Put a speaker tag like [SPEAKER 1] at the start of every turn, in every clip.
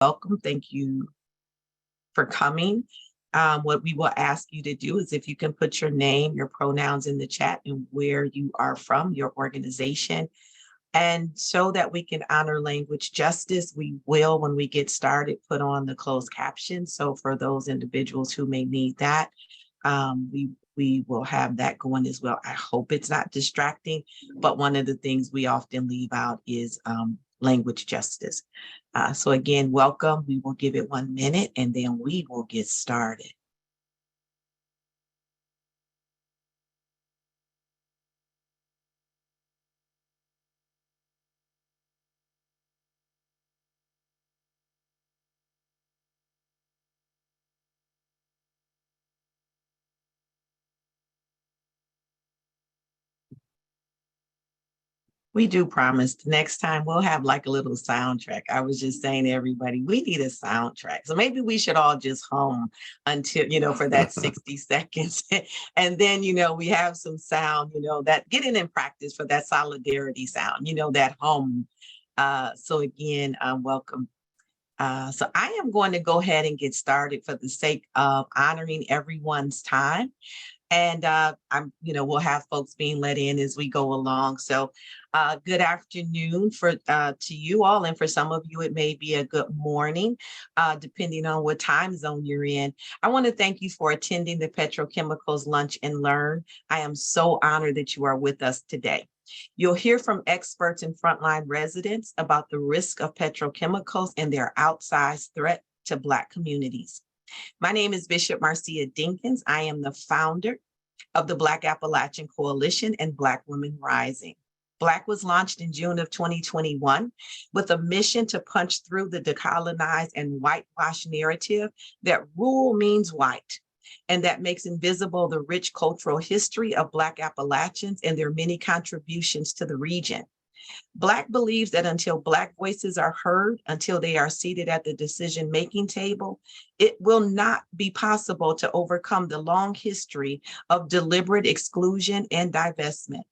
[SPEAKER 1] welcome. Thank you for coming. What we will ask you to do is if you can put your name, your pronouns in the chat and where you are from, your organization. And so that we can honor language justice, we will, when we get started, put on the closed caption. So for those individuals who may need that, we will have that going as well. I hope it's not distracting, but one of the things we often leave out is language justice. So again, welcome. We will give it 1 minute and then we will get started. We do promise next time we'll have like a little soundtrack. I was just saying to everybody, we need a soundtrack. So maybe we should all just hum until, for that 60 seconds. And then, we have some sound, that getting in practice for that solidarity sound, that hum. So again, welcome. So I am going to go ahead and get started for the sake of honoring everyone's time. And we'll have folks being let in as we go along. So good afternoon to you all. And for some of you, it may be a good morning, depending on what time zone you're in. I want to thank you for attending the Petrochemicals Lunch and Learn. I am so honored that you are with us today. You'll hear from experts and frontline residents about the risk of petrochemicals and their outsized threat to Black communities. My name is Bishop Marcia Dinkins. I am the founder of the Black Appalachian Coalition and Black Women Rising. Black was launched in June of 2021 with a mission to punch through the decolonized and whitewash narrative that rural means white, and that makes invisible the rich cultural history of Black Appalachians and their many contributions to the region. Black believes that until Black voices are heard, until they are seated at the decision-making table, it will not be possible to overcome the long history of deliberate exclusion and divestment.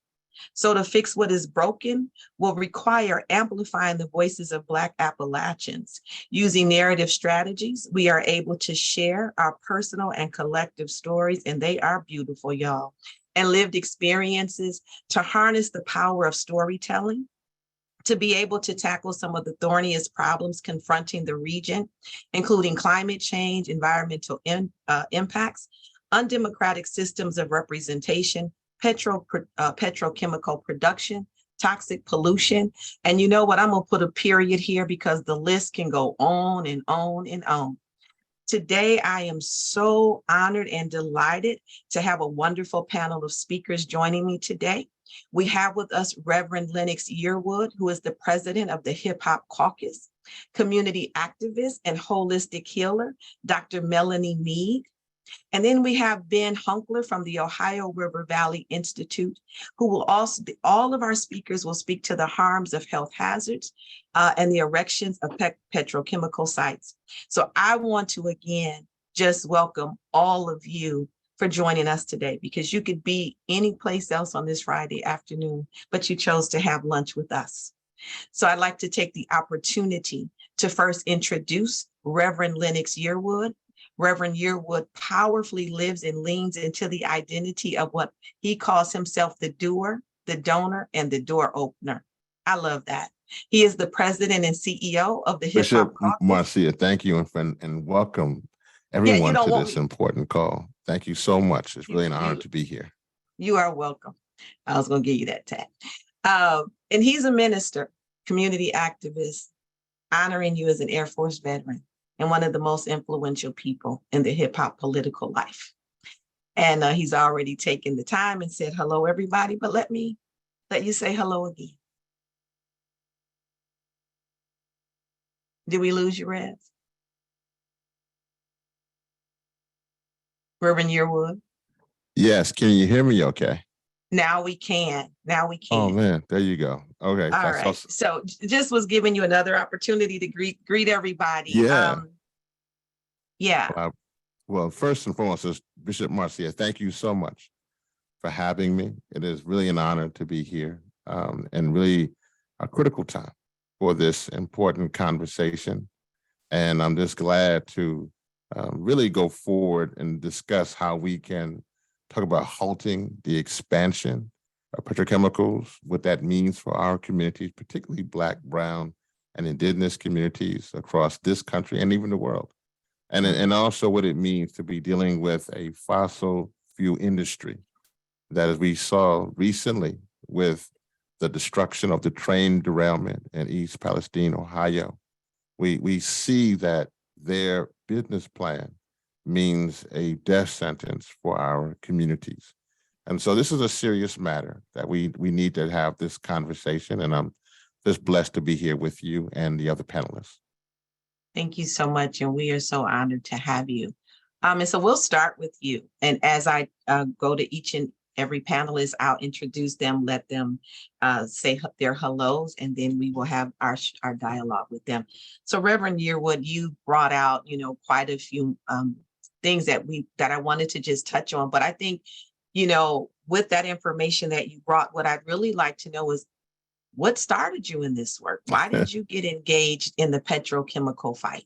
[SPEAKER 1] So to fix what is broken will require amplifying the voices of Black Appalachians. Using narrative strategies, we are able to share our personal and collective stories, and they are beautiful, y'all, and lived experiences to harness the power of storytelling, to be able to tackle some of the thorniest problems confronting the region, including climate change, environmental impacts, undemocratic systems of representation, petrochemical production, toxic pollution. And you know what, I'm gonna put a period here because the list can go on and on and on. Today, I am so honored and delighted to have a wonderful panel of speakers joining me today. We have with us Reverend Lennox Yearwood, who is the president of the Hip Hop Caucus, community activist and holistic healer, Dr. Melanie Mead. And then we have Ben Hunkler from the Ohio River Valley Institute, who will also, all of our speakers will speak to the harms of health hazards and the erections of petrochemical sites. So I want to, again, just welcome all of you for joining us today, because you could be any place else on this Friday afternoon, but you chose to have lunch with us. So I'd like to take the opportunity to first introduce Reverend Lennox Yearwood. Reverend Yearwood powerfully lives and leans into the identity of what he calls himself the doer, the donor, and the door opener. I love that. He is the president and CEO of the Hip Hop Caucus.
[SPEAKER 2] Marcia, thank you and welcome everyone to this important call. Thank you so much. It's really an honor to be here.
[SPEAKER 1] You are welcome. I was going to give you that tag. And he's a minister, community activist, honoring you as an Air Force veteran and one of the most influential people in the hip hop political life. And he's already taken the time and said, hello, everybody, but let you say hello again. Did we lose you, Rev? Reverend Yearwood?
[SPEAKER 2] Yes, can you hear me okay?
[SPEAKER 1] Now we can.
[SPEAKER 2] Oh man, there you go. Okay.
[SPEAKER 1] All right. So just was giving you another opportunity to greet everybody.
[SPEAKER 2] Yeah.
[SPEAKER 1] Yeah.
[SPEAKER 2] Well, first and foremost, Bishop Marcia, thank you so much for having me. It is really an honor to be here and really a critical time for this important conversation. And I'm just glad to really go forward and discuss how we can talk about halting the expansion of petrochemicals, what that means for our communities, particularly Black, Brown, and Indigenous communities across this country and even the world. And also what it means to be dealing with a fossil fuel industry that, as we saw recently with the destruction of the train derailment in East Palestine, Ohio, we see that their business plan means a death sentence for our communities. And so this is a serious matter that we need to have this conversation. And I'm just blessed to be here with you and the other panelists.
[SPEAKER 1] Thank you so much. And we are so honored to have you. And so we'll start with you. And as I go to each and every panelist, I'll introduce them, let them say their hellos, and then we will have our dialogue with them. So Reverend Yearwood, you brought out, quite a few things that I wanted to just touch on. But I think, with that information that you brought, what I'd really like to know is, what started you in this work? Why did you get engaged in the petrochemical fight?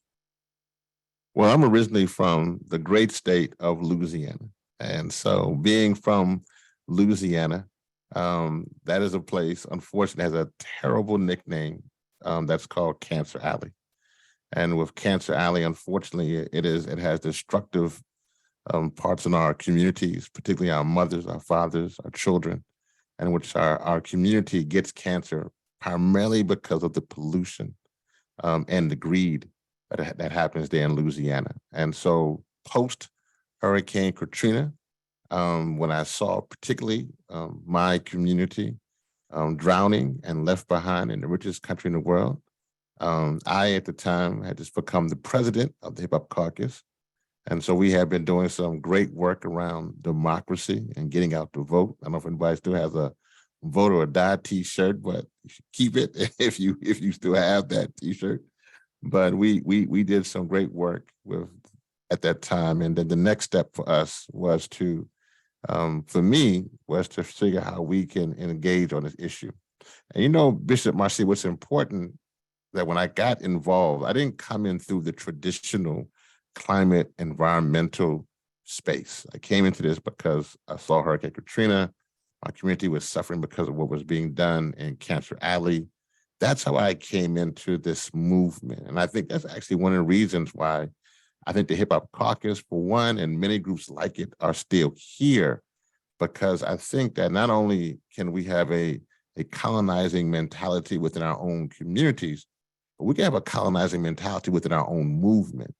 [SPEAKER 2] Well, I'm originally from the great state of Louisiana. And so being from Louisiana, that is a place, unfortunately, has a terrible nickname that's called Cancer Alley. And with Cancer Alley, unfortunately, it has destructive parts in our communities, particularly our mothers, our fathers, our children, in which our community gets cancer primarily because of the pollution and the greed that happens there in Louisiana. And so post Hurricane Katrina, when I saw particularly my community drowning and left behind in the richest country in the world, I at the time had just become the president of the Hip Hop Caucus. And so we have been doing some great work around democracy and getting out to vote. I don't know if anybody still has a vote or die T-shirt, but you should keep it if you still have that T-shirt. But we did some great work at that time. And then the next step for us was to figure out how we can engage on this issue. And Bishop Marcia, what's important that when I got involved, I didn't come in through the traditional climate environmental space. I came into this because I saw Hurricane Katrina. My community was suffering because of what was being done in Cancer Alley. That's how I came into this movement. And I think that's actually one of the reasons why I think the Hip Hop Caucus, for one, and many groups like it are still here, because I think that not only can we have a colonizing mentality within our own communities, but we can have a colonizing mentality within our own movement.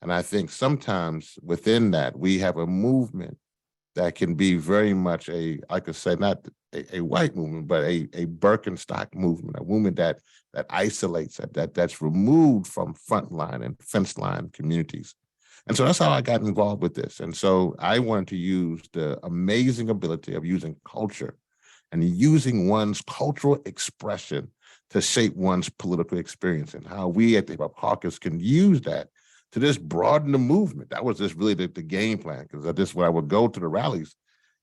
[SPEAKER 2] And I think sometimes within that, we have a movement that can be very much I could say, not a white movement, but a Birkenstock movement, a movement that isolates, that's removed from frontline and fence line communities. And so that's how I got involved with this. And so I wanted to use the amazing ability of using culture and using one's cultural expression to shape one's political experience, and how we at the Hip Hop Caucus can use that to just broaden the movement. That was just really the game plan, because when I would go to the rallies,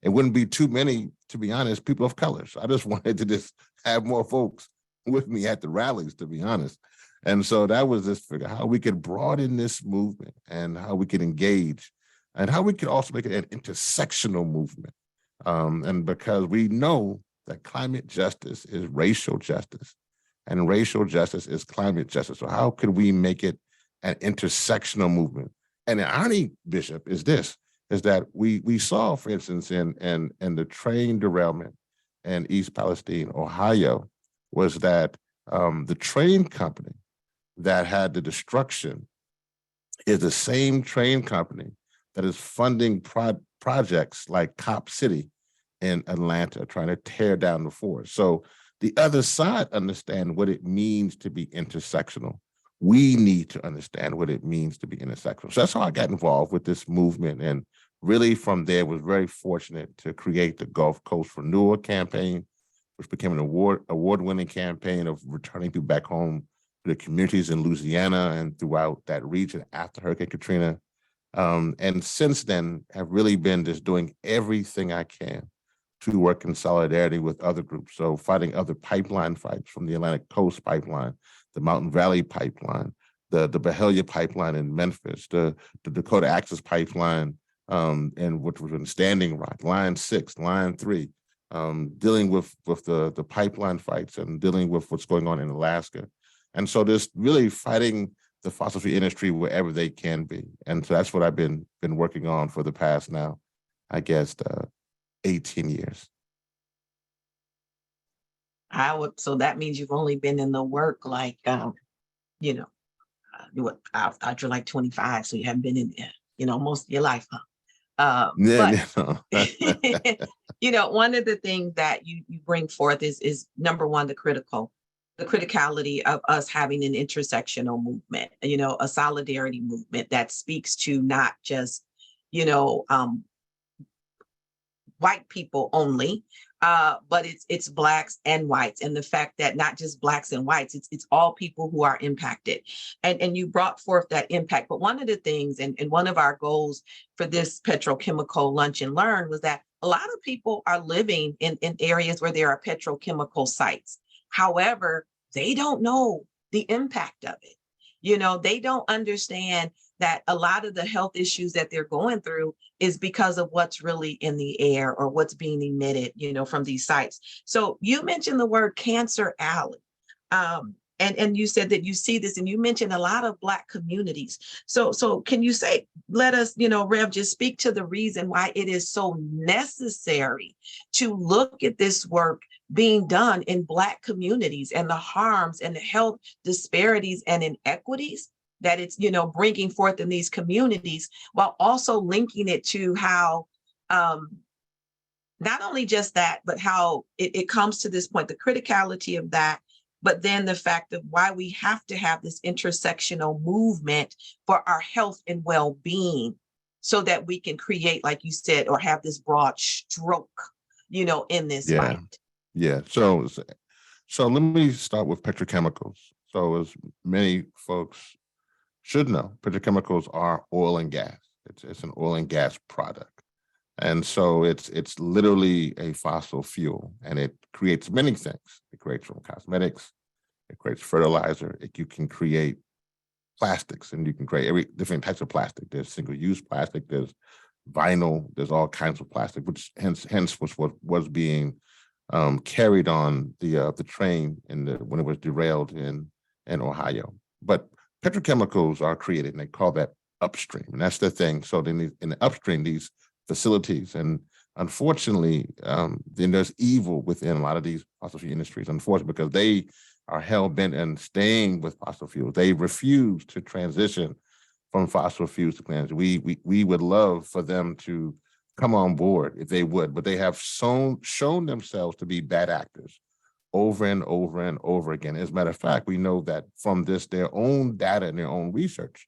[SPEAKER 2] it wouldn't be too many, to be honest, people of color. So I just wanted to just have more folks with me at the rallies, to be honest. And so that was just figure how we could broaden this movement and how we could engage and how we could also make it an intersectional movement. And because we know that climate justice is racial justice and racial justice is climate justice. So how could we make it an intersectional movement? And the irony, Bishop, is that we saw, for instance, in the train derailment in East Palestine, Ohio, was that the train company that had the destruction is the same train company that is funding projects like Cop City in Atlanta, trying to tear down the forest. So the other side understand what it means to be intersectional. We need to understand what it means to be intersectional. So that's how I got involved with this movement. And really from there was very fortunate to create the Gulf Coast Renewal Campaign, which became an award-winning campaign of returning people back home to the communities in Louisiana and throughout that region after Hurricane Katrina. And since then, have really been just doing everything I can to work in solidarity with other groups. So fighting other pipeline fights, from the Atlantic Coast Pipeline, the Mountain Valley Pipeline, the Byhalia pipeline in Memphis, the Dakota Access pipeline, and which was in Standing Rock, Line 6, Line 3, dealing with the pipeline fights and dealing with what's going on in Alaska. And so there's really fighting the fossil fuel industry wherever they can be. And so that's what I've been working on for the past now, I guess, 18 years.
[SPEAKER 1] So that means you've only been in the work like, after like 25, so you haven't been in, most of your life, huh?
[SPEAKER 2] Yeah,
[SPEAKER 1] But one of the things that you bring forth is number one, the criticality of us having an intersectional movement, a solidarity movement that speaks to not just, white people only, but it's blacks and whites, and the fact that not just blacks and whites, it's all people who are impacted, and you brought forth that impact. But one of the things, and one of our goals for this Petrochemical Lunch and Learn was that a lot of people are living in areas where there are petrochemical sites. However, they don't know the impact of it. They don't understand that a lot of the health issues that they're going through is because of what's really in the air or what's being emitted, from these sites. So you mentioned the word Cancer Alley. And you said that you see this, and you mentioned a lot of Black communities. So can you let us, Rev, just speak to the reason why it is so necessary to look at this work being done in Black communities and the harms and the health disparities and inequities that it's, bringing forth in these communities, while also linking it to how, not only just that, but how it comes to this point, the criticality of that, but then the fact of why we have to have this intersectional movement for our health and well-being, so that we can create, like you said, or have this broad stroke, in this fight.
[SPEAKER 2] Yeah. So let me start with petrochemicals. So as many folks should know, petrochemicals are oil and gas. It's an oil and gas product. And so it's literally a fossil fuel, and it creates many things. It creates from cosmetics, it creates fertilizer, you can create plastics, and you can create every different types of plastic. There's single-use plastic, there's vinyl, there's all kinds of plastic, which hence was being carried on the train when it was derailed in Ohio. But petrochemicals are created, and they call that upstream, and that's the thing. So then in the upstream, these facilities, and unfortunately, then there's evil within a lot of these fossil fuel industries, unfortunately, because they are hell-bent on staying with fossil fuels. They refuse to transition from fossil fuels to clean energy. We would love for them to come on board if they would, but they have shown themselves to be bad actors over and over and over again. As a matter of fact, we know that from their own data and their own research,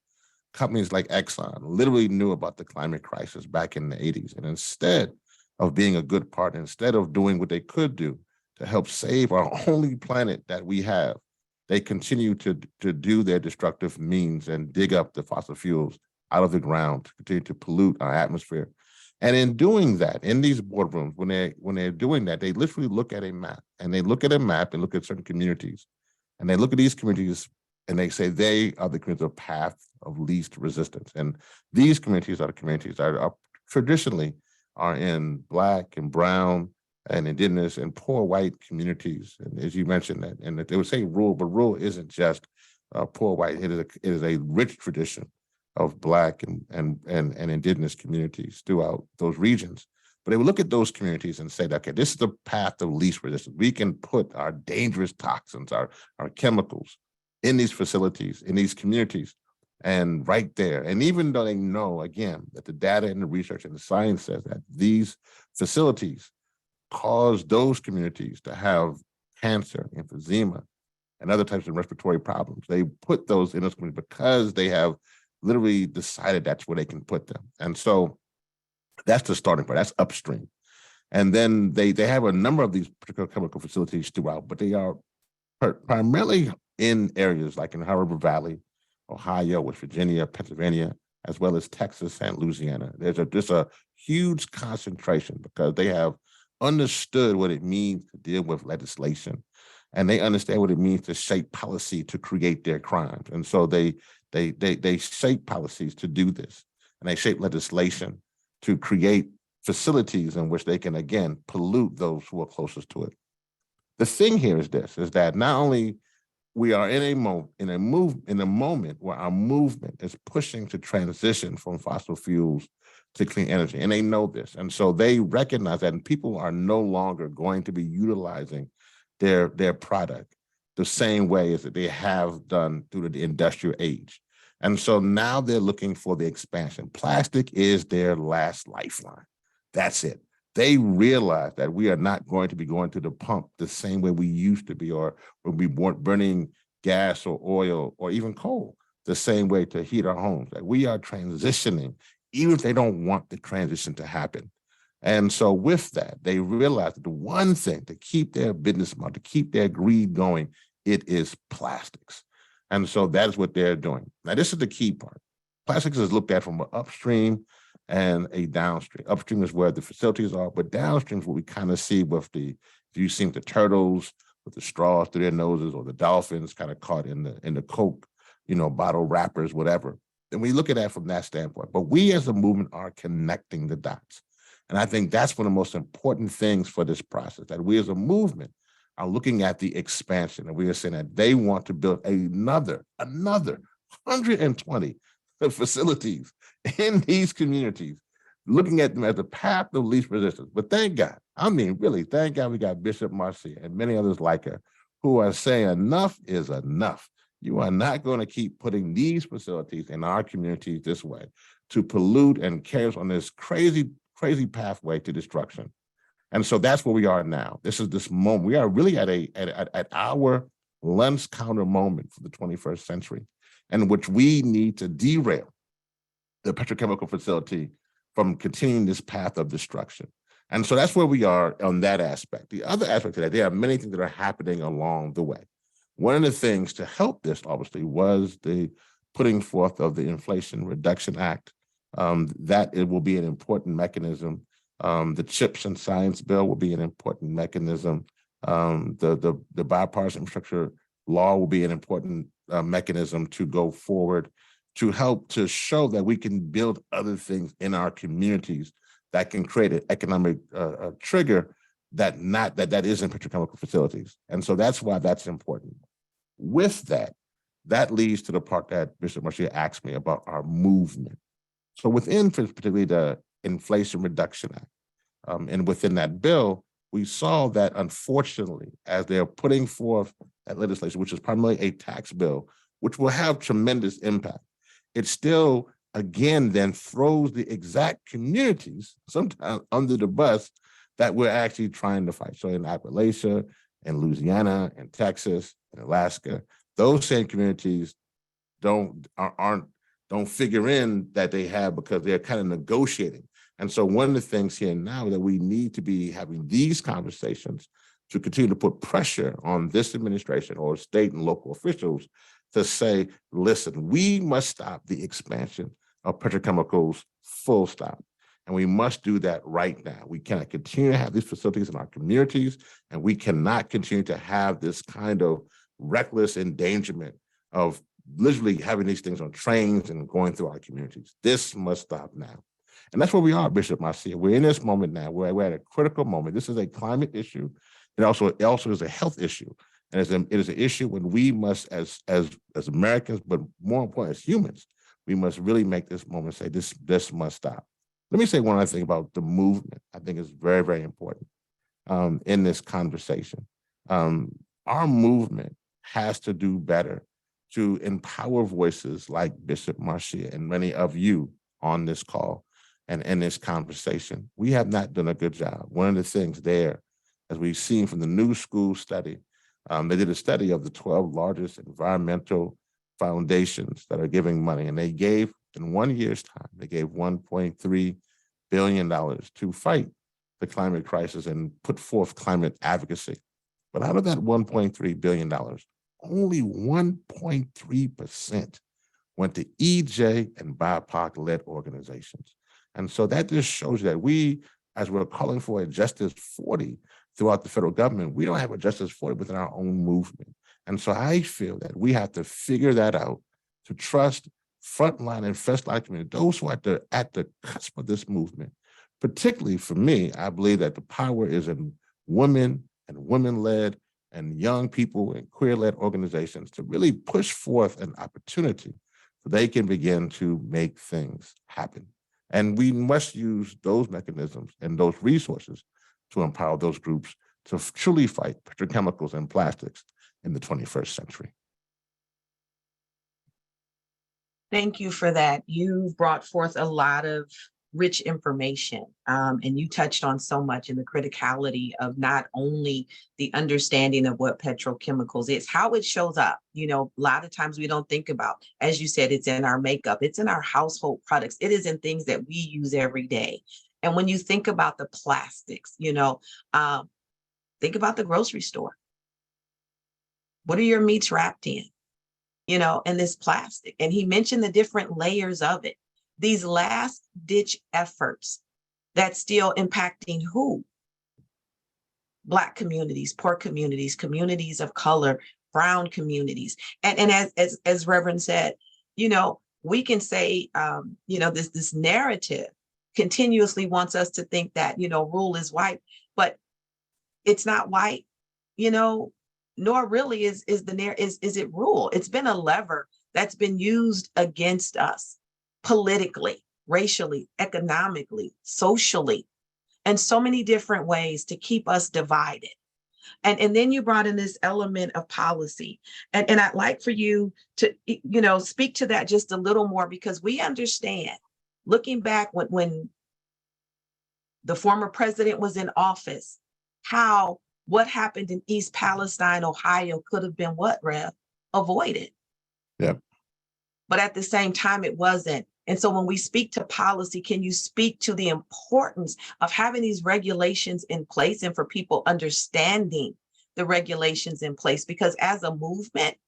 [SPEAKER 2] companies like Exxon literally knew about the climate crisis back in the 80s. And instead of being a good partner, instead of doing what they could do to help save our only planet that we have, they continue to do their destructive means and dig up the fossil fuels out of the ground to continue to pollute our atmosphere. And in doing that, in these boardrooms, when they're doing that, they literally look at a map, and they look at a map and look at certain communities, and they look at these communities and they say they are the communities of path of least resistance. And these communities are the communities that are traditionally are in Black and brown and indigenous and poor white communities. And as you mentioned that, and that they would say rural, but rural isn't just poor white. It is a rich tradition of Black and indigenous communities throughout those regions. But they would look at those communities and say, okay, this is the path of least resistance. We can put our dangerous toxins, our chemicals in these facilities, in these communities, and right there. And even though they know, again, that the data and the research and the science says that these facilities cause those communities to have cancer, emphysema, and other types of respiratory problems, they put those in those communities because they have literally decided that's where they can put them. And so that's the starting point. That's upstream. And then they have a number of these particular chemical facilities throughout, but they are primarily in areas like in the River Valley, Ohio, West Virginia, Pennsylvania, as well as Texas and Louisiana. There's a huge concentration because they have understood what it means to deal with legislation and they understand what it means to shape policy to create their crimes. And so they shape policies to do this, and they shape legislation to create facilities in which they can, again, pollute those who are closest to it. The thing here is this, is that not only we are in a moment where our movement is pushing to transition from fossil fuels to clean energy, and they know this. And so they recognize that, and people are no longer going to be utilizing their product the same way as that they have done through the industrial age. And so now they're looking for the expansion. Plastic is their last lifeline. That's it. They realize that we are not going to be going to the pump the same way we used to be, or when we weren't burning gas or oil or even coal the same way to heat our homes. Like, we are transitioning, even if they don't want the transition to happen. And so with that, they realize that the one thing to keep their business model, to keep their greed going, it is plastics. And so that is what they're doing. Now, this is the key part. Plastics is looked at from an upstream and a downstream. Upstream is where the facilities are, but downstream is what we kind of see with if you've seen the turtles with the straws through their noses, or the dolphins kind of caught in the Coke, bottle wrappers, whatever. And we look at that from that standpoint. But we as a movement are connecting the dots. And I think that's one of the most important things for this process, that we as a movement are looking at the expansion, and we are saying that they want to build another 120 facilities in these communities, looking at them as the path of least resistance. But thank God, really, thank God we got Bishop Marcia and many others like her who are saying enough is enough. You are not going to keep putting these facilities in our communities this way to pollute and carry us on this crazy pathway to destruction. And so that's where we are now. This is this moment. We are really at our lunch counter moment for the 21st century, in which we need to derail the petrochemical facility from continuing this path of destruction. And so that's where we are on that aspect. The other aspect of that, there are many things that are happening along the way. One of the things to help this, obviously, was the putting forth of the Inflation Reduction Act. That it will be an important mechanism. The CHIPS and Science Bill will be an important mechanism. The bipartisan infrastructure law will be an important mechanism to go forward, to help to show that we can build other things in our communities that can create an economic trigger that isn't petrochemical facilities. And so that's why that's important. With that, that leads to the part that Bishop Marcia asked me about our movement. So within particularly the Inflation Reduction Act, and within that bill, we saw that, unfortunately, as they're putting forth that legislation, which is primarily a tax bill, which will have tremendous impact, it still, again, then throws the exact communities, sometimes under the bus, that we're actually trying to fight. So in Appalachia, in Louisiana, in Texas, in Alaska, those same communities don't figure in that they have, because they're kind of negotiating. And so one of the things here now that we need to be having these conversations to continue to put pressure on this administration or state and local officials to say, listen, we must stop the expansion of petrochemicals, full stop. And we must do that right now. We cannot continue to have these facilities in our communities, and we cannot continue to have this kind of reckless endangerment of literally having these things on trains and going through our communities. This must stop now. And that's where we are, Bishop Marcia. We're in this moment now. We're at a critical moment. This is a climate issue. It also is a health issue. And it is an issue when we must, as Americans, but more important, as humans, we must really make this moment say, this must stop. Let me say one other thing about the movement. I think is very, very important in this conversation. Our movement has to do better to empower voices like Bishop Marcia and many of you on this call and in this conversation. We have not done a good job. One of the things there, as we've seen from the New School study, they did a study of the 12 largest environmental foundations that are giving money, and they gave, in 1 year's time, they gave $1.3 billion to fight the climate crisis and put forth climate advocacy. But out of that $1.3 billion, only 1.3% went to EJ and BIPOC-led organizations. And so that just shows that we, as we're calling for a Justice 40 throughout the federal government, we don't have a justice for it within our own movement. And so I feel that we have to figure that out, to trust frontline and first-line community, those who are at the cusp of this movement. Particularly for me, I believe that the power is in women and women-led and young people and queer-led organizations to really push forth an opportunity so they can begin to make things happen. And we must use those mechanisms and those resources to empower those groups to truly fight petrochemicals and plastics in the 21st century.
[SPEAKER 1] Thank you for that. You've brought forth a lot of rich information, and you touched on so much in the criticality of not only the understanding of what petrochemicals is, how it shows up. You know, a lot of times we don't think about, as you said, it's in our makeup, it's in our household products, it is in things that we use every day. And when you think about the plastics, you know, think about the grocery store. What are your meats wrapped in? You know, and this plastic. And he mentioned the different layers of it. These last ditch efforts that's still impacting who? Black communities, poor communities, communities of color, brown communities. And as Reverend said, you know, we can say, you know, this narrative continuously wants us to think that, you know, rule is white, but it's not white, you know, nor really is it rule. It's been a lever that's been used against us politically, racially, economically, socially, and so many different ways to keep us divided. And then you brought in this element of policy. And I'd like for you to, you know, speak to that just a little more, because we understand, looking back when the former president was in office, how what happened in East Palestine, Ohio could have been what, Rev? Avoided.
[SPEAKER 2] Yep.
[SPEAKER 1] But at the same time, it wasn't. And so when we speak to policy, can you speak to the importance of having these regulations in place and for people understanding the regulations in place? Because as a movement,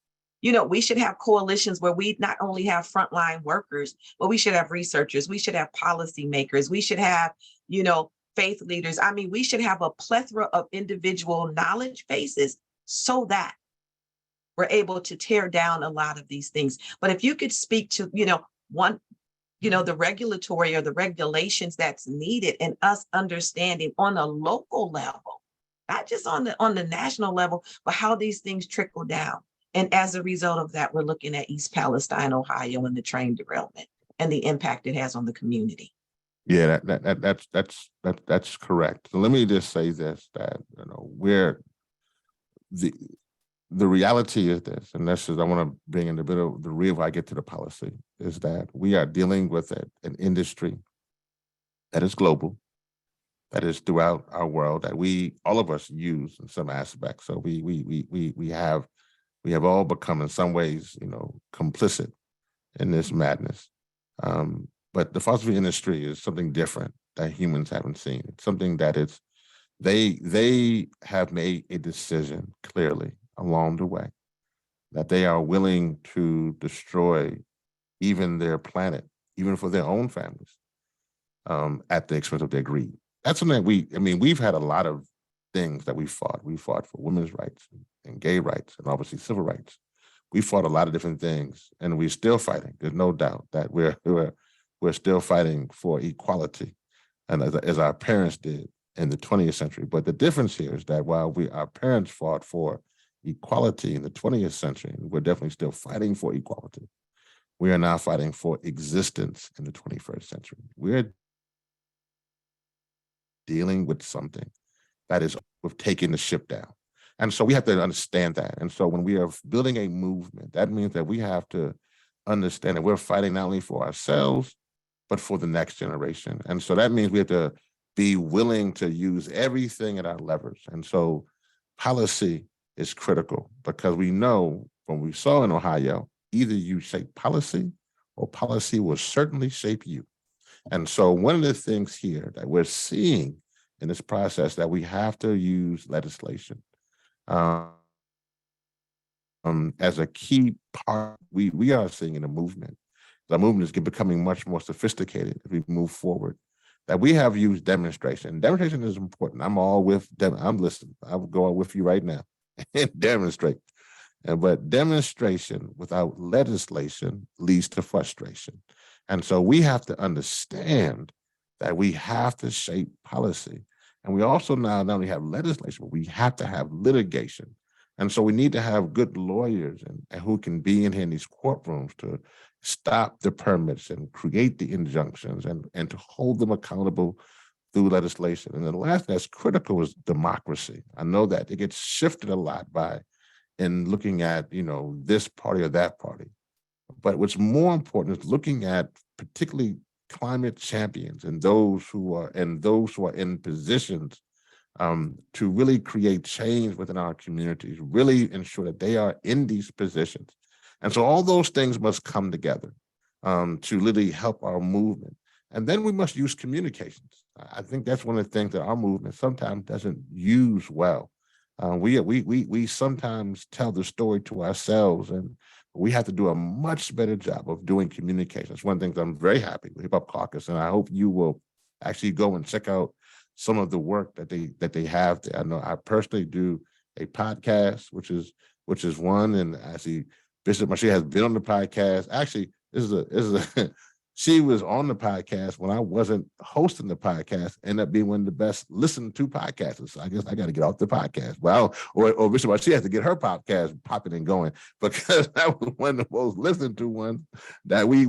[SPEAKER 1] you know, we should have coalitions where we not only have frontline workers, but we should have researchers, we should have policymakers, we should have, you know, faith leaders. I mean, we should have a plethora of individual knowledge bases so that we're able to tear down a lot of these things. But if you could speak to, you know, one, you know, the regulatory or the regulations that's needed, and us understanding on a local level, not just on the national level, but how these things trickle down. And as a result of that, we're looking at East Palestine, Ohio, and the train derailment and the impact it has on the community.
[SPEAKER 2] Yeah, that's correct. So let me just say this: that, you know, we're the reality is this, and this is, I want to bring in a bit of the real I get to the policy, is that we are dealing with an industry that is global, that is throughout our world, that we, all of us, use in some aspects. So we have all become in some ways, you know, complicit in this madness. But the fossil fuel industry is something different that humans haven't seen. It's something that they have made a decision clearly along the way that they are willing to destroy even their planet, even for their own families, at the expense of their greed. That's something that we've had a lot of things that we fought. We fought for women's rights and gay rights and obviously civil rights. We fought a lot of different things, and we're still fighting. There's no doubt that we're still fighting for equality, and as our parents did in the 20th century. But the difference here is that while our parents fought for equality in the 20th century, we're definitely still fighting for equality. We are now fighting for existence in the 21st century. We're dealing with something that is with taking the ship down. And so we have to understand that. And so when we are building a movement, that means that we have to understand that we're fighting not only for ourselves, but for the next generation. And so that means we have to be willing to use everything at our levers. And so policy is critical, because we know from what we saw in Ohio, either you shape policy or policy will certainly shape you. And so one of the things here that we're seeing in this process, that we have to use legislation as a key part. We are seeing in a movement. The movement is becoming much more sophisticated as we move forward. that we have used demonstration. Demonstration is important. I'm all with them. I'm listening. I'll go with you right now and demonstrate. But demonstration without legislation leads to frustration. And so we have to understand that we have to shape policy. And we also now not only have legislation, but we have to have litigation. And so we need to have good lawyers and who can be in here in these courtrooms to stop the permits and create the injunctions and to hold them accountable through legislation. And then the last that's critical is democracy. I know that it gets shifted a lot by in looking at, this party or that party. But what's more important is looking at particularly climate champions and those who are in positions to really create change within our communities, really ensure that they are in these positions. And so all those things must come together to really help our movement. And then we must use communications. I think that's one of the things that our movement sometimes doesn't use well. We sometimes tell the story to ourselves, and we have to do a much better job of doing communications. One of the things I'm very happy with Hip Hop Caucus, and I hope you will actually go and check out some of the work that they have there. I know I personally do a podcast, which is one, and I see Bishop Marcia has been on the podcast. Actually, this is a she was on the podcast when I wasn't hosting the podcast, ended up being one of the best listened to podcasts. So I guess I got to get off the podcast. Well, or Bishop Marcia has to get her podcast popping and going because that was one of the most listened to ones that we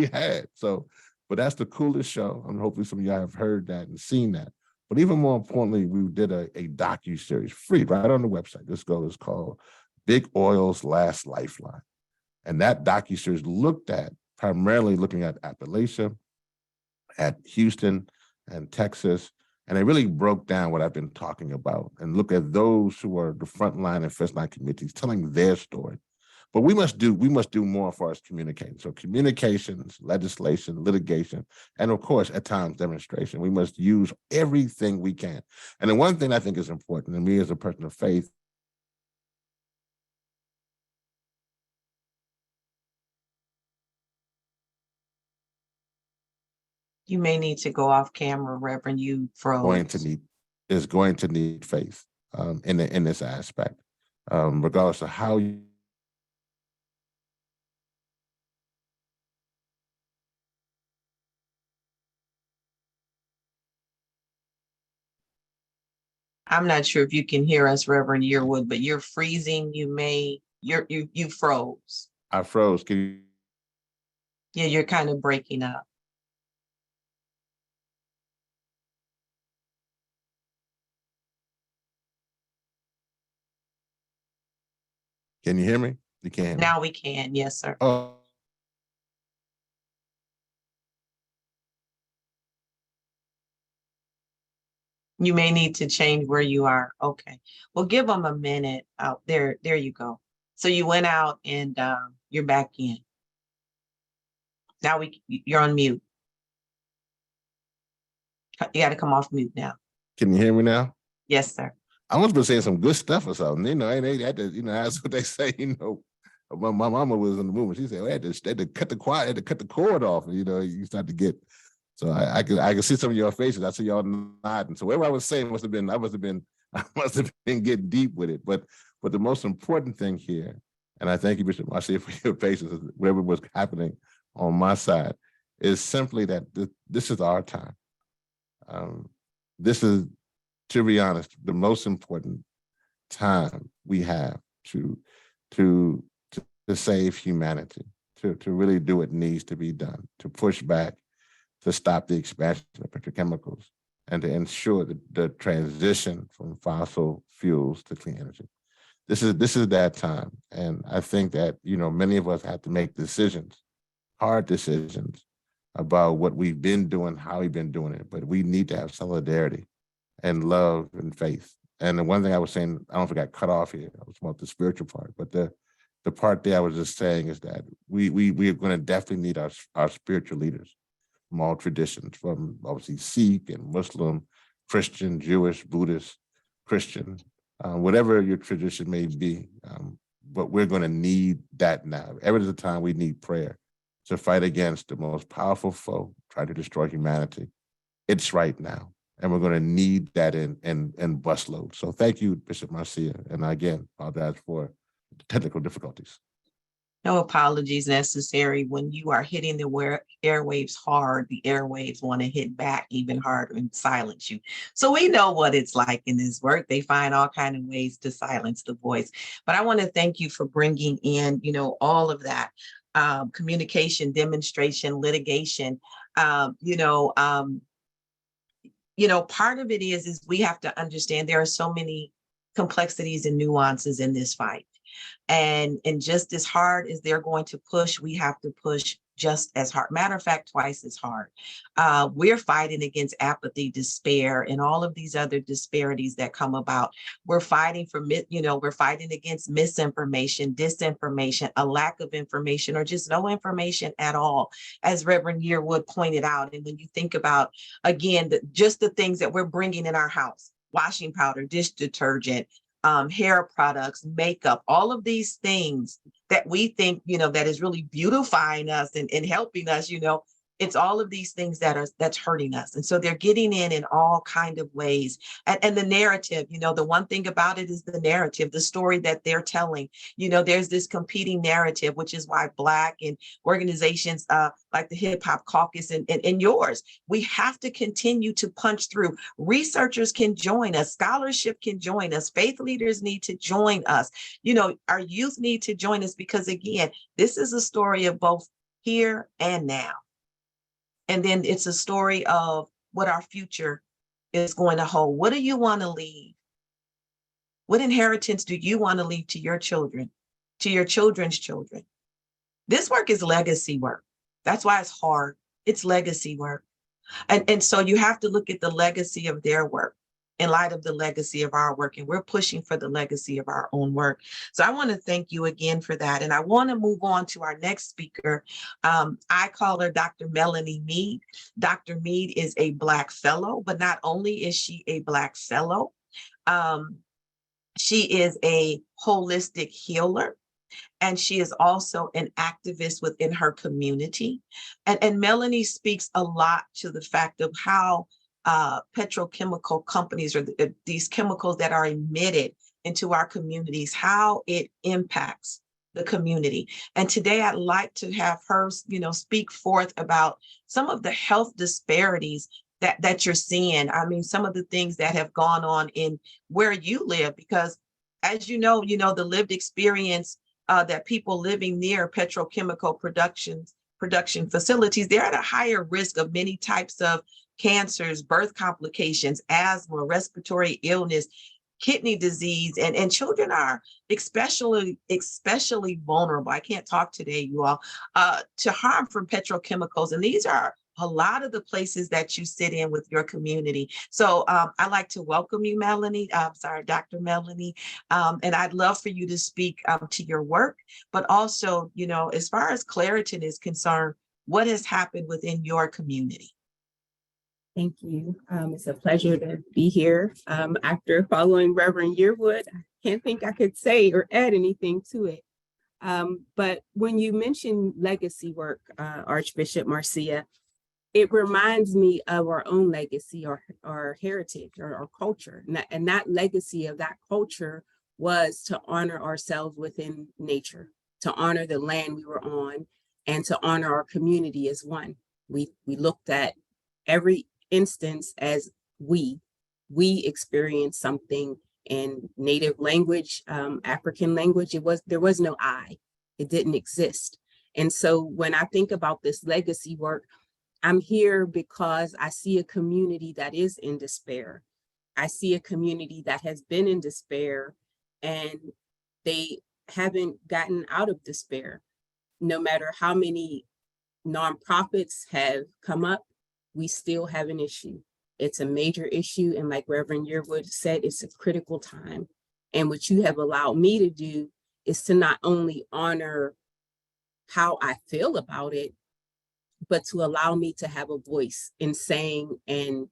[SPEAKER 2] had. So, but that's the coolest show. And hopefully some of y'all have heard that and seen that. But even more importantly, we did a docu-series free right on the website. This is called Big Oil's Last Lifeline. And that docu-series primarily looking at Appalachia, at Houston and Texas, and it really broke down what I've been talking about and look at those who are the frontline and first line communities telling their story. But we must do more for us communicating. So communications, legislation, litigation, and of course, at times, demonstration. We must use everything we can. And the one thing I think is important to me as a person of faith,
[SPEAKER 1] You may need to go off camera, Reverend. You froze.
[SPEAKER 2] going to need faith in this aspect, regardless of how you.
[SPEAKER 1] I'm not sure if you can hear us, Reverend Yearwood, but you're freezing. You froze.
[SPEAKER 2] I froze. Can
[SPEAKER 1] Yeah, you're kind of breaking up.
[SPEAKER 2] you hear me? You can't hear me.
[SPEAKER 1] Now we can. Yes, sir.
[SPEAKER 2] Oh.
[SPEAKER 1] You may need to change where you are. Okay. Well, give them a minute out there. There you go. So you went out and you're back in. Now you're on mute. You got to come off mute now.
[SPEAKER 2] Can you hear me now?
[SPEAKER 1] Yes, sir.
[SPEAKER 2] I was been saying some good stuff or something, and they had to, that's what they say, My mama was in the movement. She said, well, they had to cut the cord off, you start to get. So I could see some of your faces. I see y'all nodding. So whatever I was saying I must have been getting deep with it. But the most important thing here, and I thank you, Bishop Marcia, for your patience, whatever was happening on my side, is simply that this is our time. This is, to be honest, the most important time we have to save humanity, to really do what needs to be done, to push back, to stop the expansion of petrochemicals, and to ensure the transition from fossil fuels to clean energy. This is that time. And I think that, many of us have to make decisions, hard decisions about what we've been doing, how we've been doing it, but we need to have solidarity and love and faith. And the one thing I was saying, I don't know if I got cut off here, I was about the spiritual part, but the part there I was just saying is that we are going to definitely need our spiritual leaders from all traditions, from obviously Sikh and Muslim, Christian, Jewish, Buddhist, Christian, whatever your tradition may be. But we're going to need that now. Every other time we need prayer to fight against the most powerful foe trying to destroy humanity, It's right now. And we're going to need that in busload. So thank you, Bishop Marcia. And again, apologize for the technical difficulties.
[SPEAKER 1] No apologies necessary. When you are hitting the airwaves hard, the airwaves want to hit back even harder and silence you. So we know what it's like in this work. They find all kinds of ways to silence the voice. But I want to thank you for bringing in, all of that communication, demonstration, litigation. Part of it is we have to understand there are so many complexities and nuances in this fight. And just as hard as they're going to push, we have to push just as hard. Matter of fact, twice as hard. We're fighting against apathy, despair, and all of these other disparities that come about. We're fighting we're fighting against misinformation, disinformation, a lack of information, or just no information at all, as Reverend Yearwood pointed out. And when you think about, again, just the things that we're bringing in our house, washing powder, dish detergent, hair products, makeup, all of these things that we think, that is really beautifying us and helping us, it's all of these things that's hurting us. And so they're getting in all kind of ways. And the narrative, the one thing about it is the narrative, the story that they're telling. There's this competing narrative, which is why Black and organizations like the Hip Hop Caucus and yours, we have to continue to punch through. Researchers can join us, scholarship can join us, faith leaders need to join us. Our youth need to join us, because again, this is a story of both here and now. And then it's a story of what our future is going to hold. What do you want to leave? What inheritance do you want to leave to your children, to your children's children? This work is legacy work. That's why it's hard. It's legacy work. And so you have to look at the legacy of their work in light of the legacy of our work. And we're pushing for the legacy of our own work. So I want to thank you again for that. And I want to move on to our next speaker. I call her Dr. Melanie Mead. Dr. Mead is a Black fellow, but not only is she a Black fellow, she is a holistic healer. And she is also an activist within her community. And Melanie speaks a lot to the fact of how petrochemical companies, or these chemicals that are emitted into our communities, how it impacts the community. And today I'd like to have her, speak forth about some of the health disparities that you're seeing. I mean, some of the things that have gone on in where you live, because as you know, the lived experience that people living near petrochemical production facilities, they're at a higher risk of many types of cancers, birth complications, asthma, respiratory illness, kidney disease, and children are especially vulnerable. I can't talk today, you all, to harm from petrochemicals. And these are a lot of the places that you sit in with your community. So I'd like to welcome you, Melanie. Dr. Melanie. And I'd love for you to speak to your work, but also, as far as Claritin is concerned, what has happened within your community?
[SPEAKER 3] Thank you. It's a pleasure to be here. After following Reverend Yearwood, I can't think I could say or add anything to it. But when you mention legacy work, Archbishop Marcia, it reminds me of our own legacy, our heritage, or our culture. And that legacy of that culture was to honor ourselves within nature, to honor the land we were on, and to honor our community as one. We looked at every instance as we experienced something in native language, African language. There was no I, it didn't exist. And so when I think about this legacy work, I'm here because I see a community that is in despair. I see a community that has been in despair, and they haven't gotten out of despair. No matter how many nonprofits have come up, we still have an issue. It's a major issue. And like Reverend Yearwood said, it's a critical time. And what you have allowed me to do is to not only honor how I feel about it, but to allow me to have a voice in saying and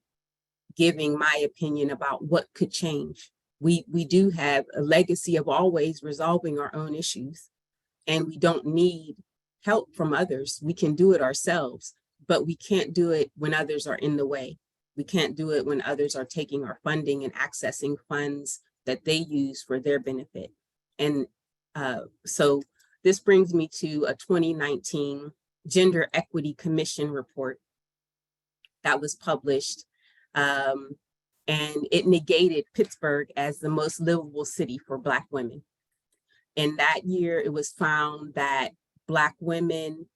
[SPEAKER 3] giving my opinion about what could change. We do have a legacy of always resolving our own issues, and we don't need help from others. We can do it ourselves, but we can't do it when others are in the way. We can't do it when others are taking our funding and accessing funds that they use for their benefit. And so this brings me to a 2019 Gender Equity Commission report that was published. And it negated Pittsburgh as the most livable city for Black women. In that year, it was found that Black women,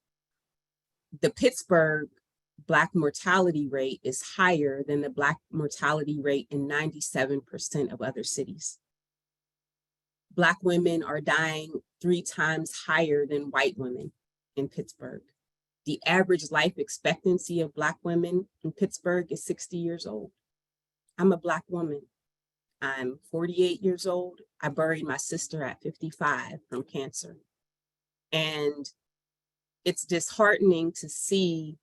[SPEAKER 3] the Pittsburgh Black mortality rate is higher than the Black mortality rate in 97% of other cities. Black women are dying 3 times higher than white women in Pittsburgh. The average life expectancy of Black women in Pittsburgh is 60 years old. I'm a Black woman. I'm 48 years old. I buried my sister at 55 from cancer. And it's disheartening to see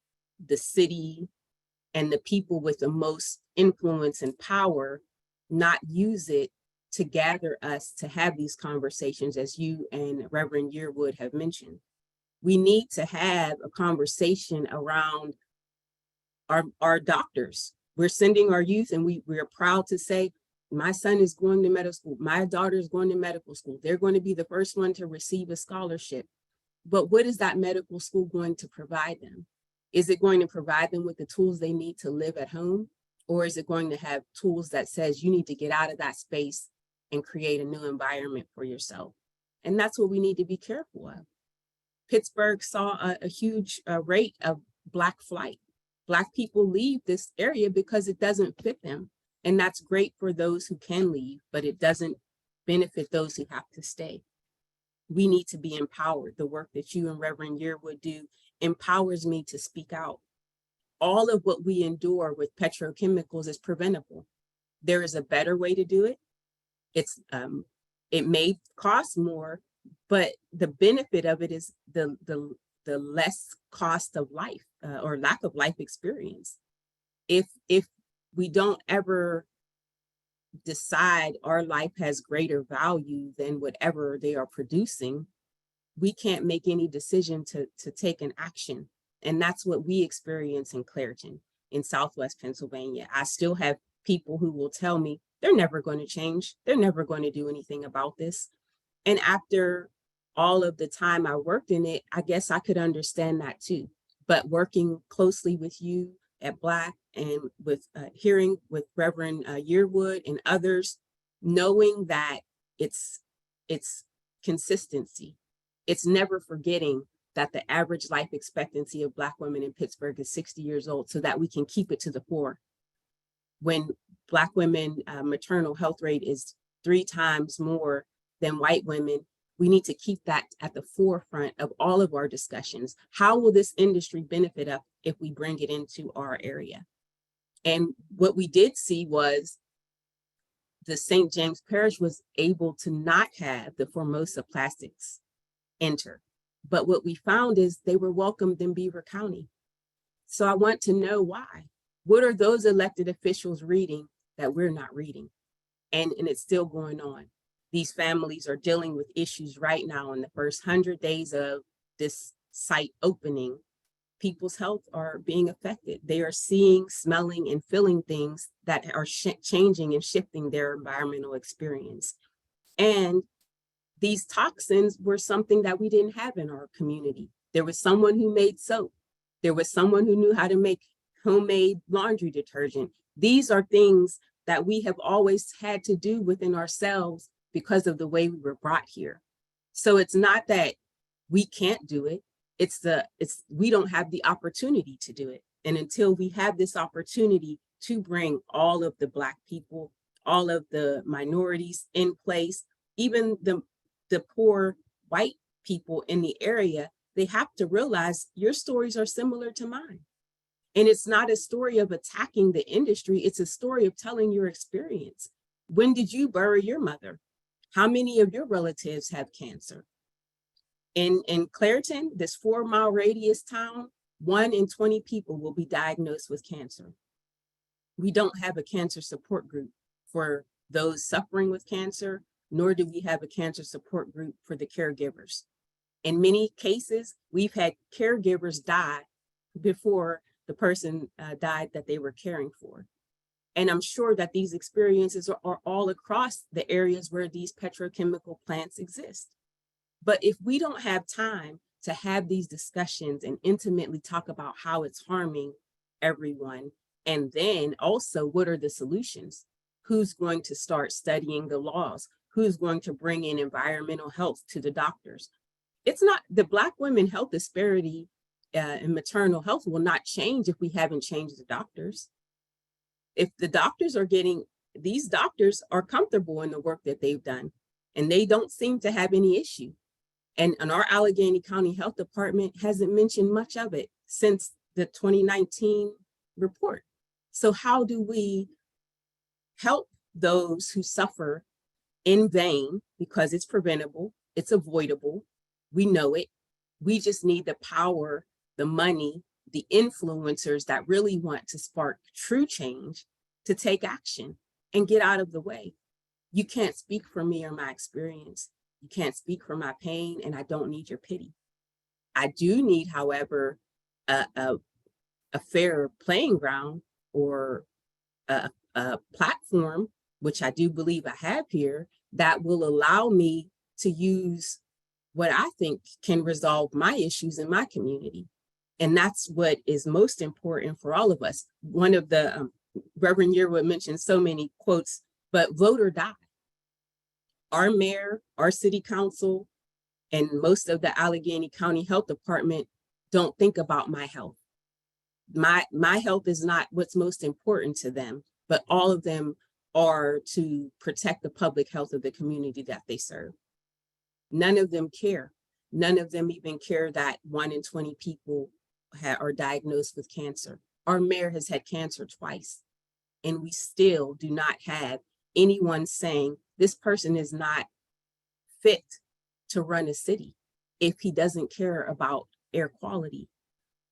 [SPEAKER 3] the city and the people with the most influence and power not use it to gather us to have these conversations, as you and Reverend Yearwood have mentioned. We need to have a conversation around our doctors. We're sending our youth, and we're proud to say, my son is going to medical school. My daughter is going to medical school. They're going to be the first one to receive a scholarship. But what is that medical school going to provide them? Is it going to provide them with the tools they need to live at home? Or is it going to have tools that says you need to get out of that space and create a new environment for yourself? And that's what we need to be careful of. Pittsburgh saw a huge rate of Black flight. Black people leave this area because it doesn't fit them. And that's great for those who can leave, but it doesn't benefit those who have to stay. We need to be empowered. The work that you and Reverend Yearwood do empowers me to speak out. All of what we endure with petrochemicals is preventable. There is a better way to do it. It may cost more, but the benefit of it is the less cost of life or lack of life experience. If we don't ever decide our life has greater value than whatever they are producing, we can't make any decision to take an action. And that's what we experience in Clairton, in Southwest Pennsylvania. I still have people who will tell me they're never going to change. They're never going to do anything about this. And after all of the time I worked in it, I guess I could understand that too. But working closely with you at Black and with hearing with Reverend Yearwood and others, knowing that it's consistency. It's never forgetting that the average life expectancy of Black women in Pittsburgh is 60 years old, so that we can keep it to the fore. When Black women maternal health rate is 3 times more than white women, we need to keep that at the forefront of all of our discussions. How will this industry benefit us if we bring it into our area? And what we did see was the St. James Parish was able to not have the Formosa plastics enter. But what we found is they were welcomed in Beaver County. So I want to know why. What are those elected officials reading that we're not reading? And it's still going on. These families are dealing with issues right now in the first 100 days of this site opening. People's health are being affected. They are seeing, smelling, and feeling things that are changing and shifting their environmental experience. And these toxins were something that we didn't have in our community. There was someone who made soap. There was someone who knew how to make homemade laundry detergent. These are things that we have always had to do within ourselves because of the way we were brought here. So it's not that we can't do it. We don't have the opportunity to do it. And until we have this opportunity to bring all of the Black people, all of the minorities in place, even the poor white people in the area, they have to realize your stories are similar to mine. And it's not a story of attacking the industry. It's a story of telling your experience. When did you bury your mother? How many of your relatives have cancer? In Clairton, this 4-mile radius town, 1 in 20 people will be diagnosed with cancer. We don't have a cancer support group for those suffering with cancer, nor do we have a cancer support group for the caregivers. In many cases, we've had caregivers die before the person died that they were caring for. And I'm sure that these experiences are all across the areas where these petrochemical plants exist. But if we don't have time to have these discussions and intimately talk about how it's harming everyone, and then also what are the solutions? Who's going to start studying the laws? Who's going to bring in environmental health to the doctors? It's not the Black women health disparity in maternal health will not change if we haven't changed the doctors. If the doctors are these doctors are comfortable in the work that they've done, and they don't seem to have any issue. And our Allegheny County Health Department hasn't mentioned much of it since the 2019 report. So how do we help those who suffer in vain, because it's preventable, it's avoidable, we know it. We just need the power, the money, the influencers that really want to spark true change to take action and get out of the way. You can't speak for me or my experience. You can't speak for my pain, and I don't need your pity. I do need, however, a fair playing ground or a platform, which I do believe I have here, that will allow me to use what I think can resolve my issues in my community. And that's what is most important for all of us. One of the Reverend Yearwood mentioned so many quotes, but vote or die. Our mayor, our city council, and most of the Allegheny County Health Department don't think about my health. My health is not what's most important to them, but all of them are to protect the public health of the community that they serve. None of them care. None of them even care that 1 in 20 people are diagnosed with cancer. Our mayor has had cancer twice, and we still do not have anyone saying this person is not fit to run a city if he doesn't care about air quality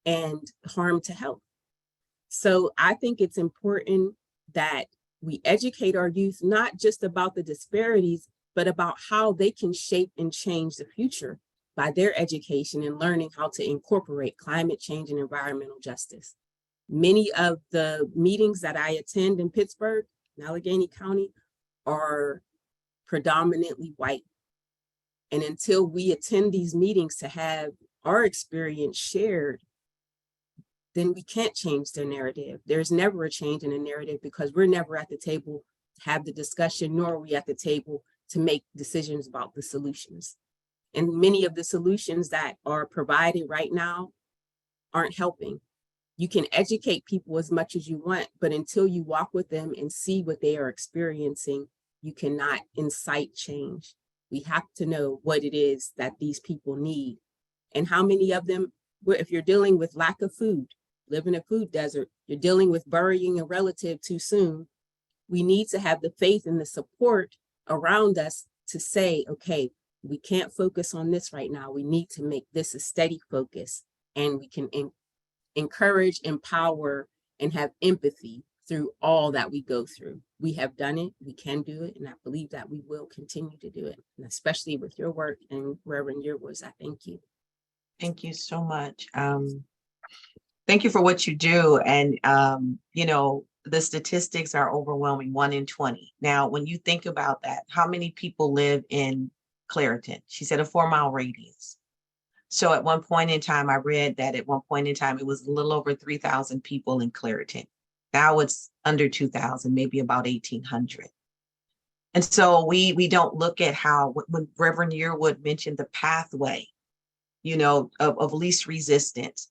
[SPEAKER 3] and harm to health. So I think it's important that we educate our youth, not just about the disparities, but about how they can shape and change the future by their education and learning how to incorporate climate change and environmental justice. Many of the meetings that I attend in Pittsburgh, in Allegheny County, are predominantly white. And until we attend these meetings to have our experience shared, then we can't change the narrative. There's never a change in the narrative because we're never at the table to have the discussion, nor are we at the table to make decisions about the solutions. And many of the solutions that are provided right now aren't helping. You can educate people as much as you want, but until you walk with them and see what they are experiencing, you cannot incite change. We have to know what it is that these people need. And how many of them, if you're dealing with lack of food, live in a food desert, you're dealing with burying a relative too soon, we need to have the faith and the support around us to say, okay, we can't focus on this right now. We need to make this a steady focus, and we can encourage, empower, and have empathy through all that we go through. We have done it, we can do it, and I believe that we will continue to do it, and especially with your work and Reverend Yearwood, I thank you.
[SPEAKER 1] Thank you so much. Thank you for what you do. And, you know, the statistics are overwhelming, 1 in 20. Now, when you think about that, how many people live in Clairton? She said a 4-mile radius. So at one point in time, I read that at one point in time, it was a little over 3,000 people in Clairton. Now it's under 2,000, maybe about 1,800. And so we don't look at how, when Reverend Yearwood mentioned the pathway, you know, of least resistance.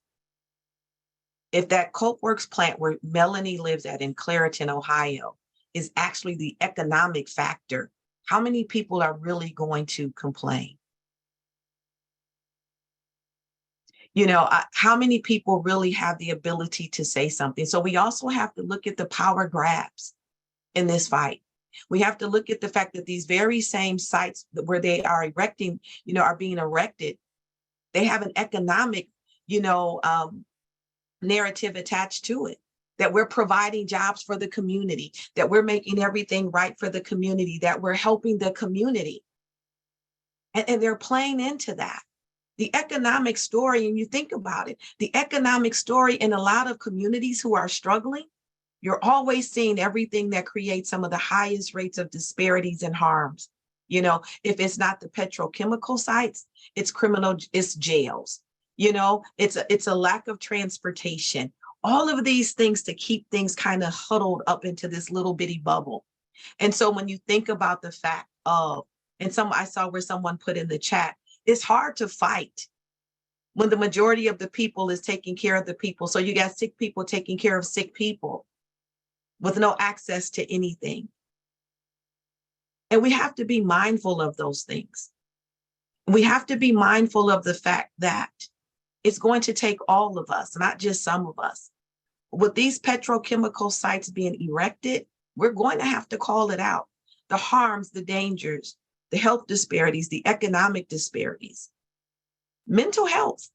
[SPEAKER 1] If that Coke Works plant where Melanie lives at in Clairton, Ohio, is actually the economic factor, how many people are really going to complain? You know, how many people really have the ability to say something? So we also have to look at the power grabs in this fight. We have to look at the fact that these very same sites where they are erecting, you know, are being erected. They have an economic, you know, narrative attached to it, that we're providing jobs for the community, that we're making everything right for the community, that we're helping the community. And they're playing into that. The economic story, and you think about it, the economic story in a lot of communities who are struggling, you're always seeing everything that creates some of the highest rates of disparities and harms. You know, if it's not the petrochemical sites, it's it's jails. You know, it's a lack of transportation. All of these things to keep things kind of huddled up into this little bitty bubble. And so when you think about the fact of, and I saw where someone put in the chat, it's hard to fight when the majority of the people is taking care of the people. So you got sick people taking care of sick people with no access to anything. And we have to be mindful of those things. We have to be mindful of the fact that it's going to take all of us, not just some of us. With these petrochemical sites being erected, we're going to have to call it out. The harms, the dangers, the health disparities, the economic disparities. Mental health.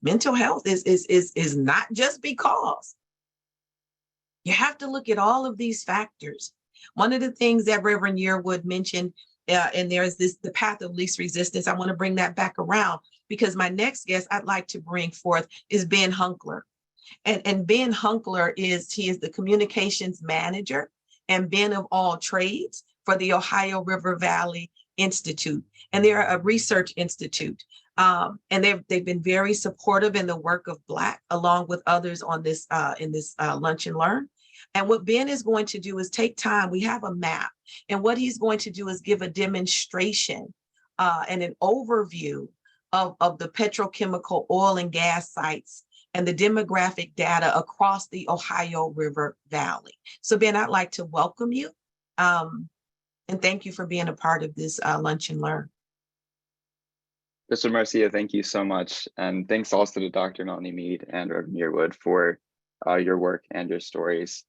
[SPEAKER 1] Mental health is not just because. You have to look at all of these factors. One of the things that Reverend Yearwood mentioned, and there's the path of least resistance. I want to bring that back around because my next guest I'd like to bring forth is Ben Hunkler. And Ben Hunkler he is the communications manager and Ben of all trades for the Ohio River Valley Institute. And they're a research institute. And they've been very supportive in the work of Black, along with others on this in this Lunch and Learn. And what Ben is going to do is take time. We have a map, and what he's going to do is give a demonstration and an overview of the petrochemical oil and gas sites and the demographic data across the Ohio River Valley. So Ben, I'd like to welcome you and thank you for being a part of this Lunch and Learn.
[SPEAKER 4] Mr. Marcia, thank you so much. And thanks also to Dr. Melanie Mead and Reverend Yearwood for your work and your stories.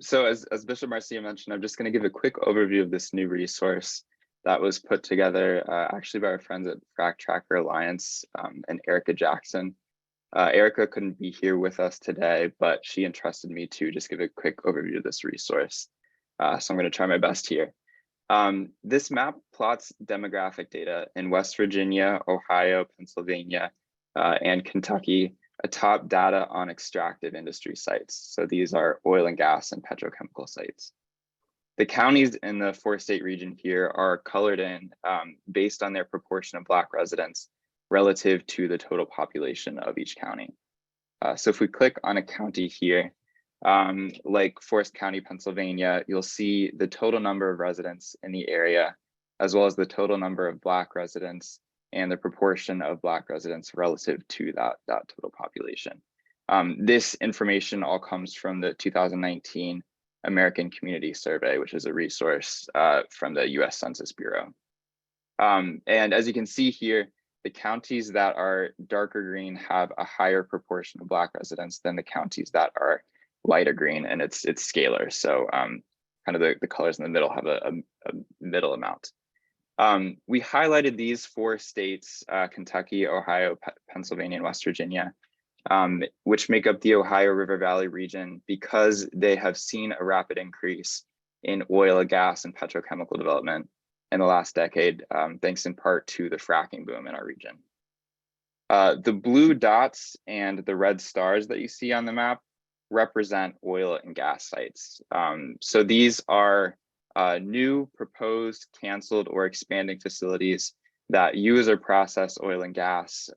[SPEAKER 4] So as Bishop Marcia mentioned, I'm just going to give a quick overview of this new resource that was put together actually by our friends at Frac Tracker Alliance and Erica Jackson. Erica couldn't be here with us today, but she entrusted me to just give a quick overview of this resource. So I'm going to try my best here. This map plots demographic data in West Virginia, Ohio, Pennsylvania, and Kentucky, atop data on extractive industry sites. So these are oil and gas and petrochemical sites. The counties in the 4-state region here are colored in based on their proportion of Black residents relative to the total population of each county. So if we click on a county here, like Forest County, Pennsylvania, you'll see the total number of residents in the area, as well as the total number of Black residents and the proportion of Black residents relative to that total population. This information all comes from the 2019 American Community Survey, which is a resource from the US Census Bureau. And as you can see here, the counties that are darker green have a higher proportion of Black residents than the counties that are lighter green, and it's scalar. So kind of the colors in the middle have a middle amount. We highlighted these 4 states, Kentucky, Ohio, Pennsylvania, and West Virginia, which make up the Ohio River Valley region because they have seen a rapid increase in oil, gas, and petrochemical development in the last decade, thanks in part to the fracking boom in our region. The blue dots and the red stars that you see on the map represent oil and gas sites. So these are new, proposed, canceled, or expanding facilities that use or process oil and gas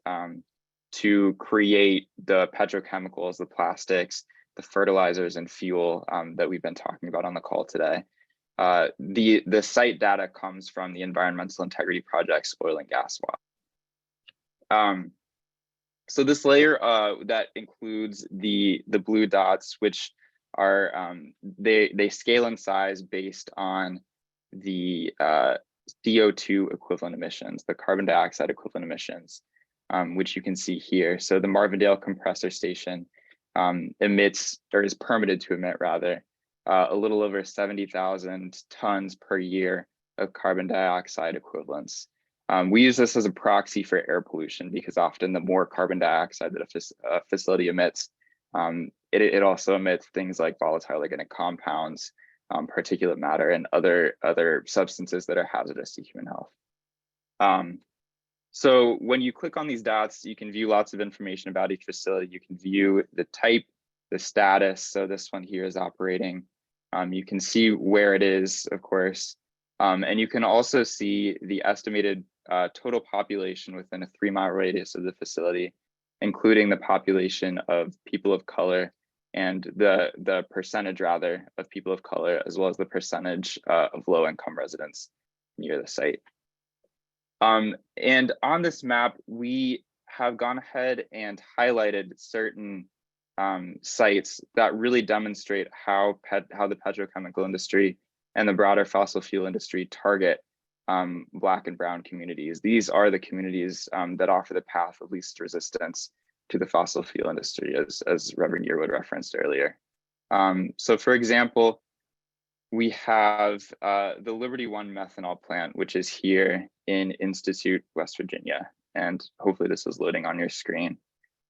[SPEAKER 4] to create the petrochemicals, the plastics, the fertilizers, and fuel that we've been talking about on the call today. The site data comes from the Environmental Integrity Project's oil and gas watch. So this layer that includes the blue dots, which are they scale in size based on the CO2 equivalent emissions, the carbon dioxide equivalent emissions, which you can see here. So the Marvindale compressor station emits, or is permitted to emit rather, a little over 70,000 tons per year of carbon dioxide equivalents. We use this as a proxy for air pollution because often the more carbon dioxide that a facility emits, it also emits things like volatile organic compounds, particulate matter, and other substances that are hazardous to human health. So when you click on these dots, you can view lots of information about each facility. You can view the type, the status. So this one here is operating. You can see where it is, of course. And you can also see the estimated total population within a 3-mile radius of the facility, including the population of people of color and the percentage rather of people of color, as well as the percentage of low-income residents near the site. And on this map, we have gone ahead and highlighted certain sites that really demonstrate how the petrochemical industry and the broader fossil fuel industry target Black and Brown communities. These are the communities that offer the path of least resistance to the fossil fuel industry, as Reverend Yearwood referenced earlier. So for example, we have the Liberty One methanol plant, which is here in Institute, West Virginia. And hopefully this is loading on your screen.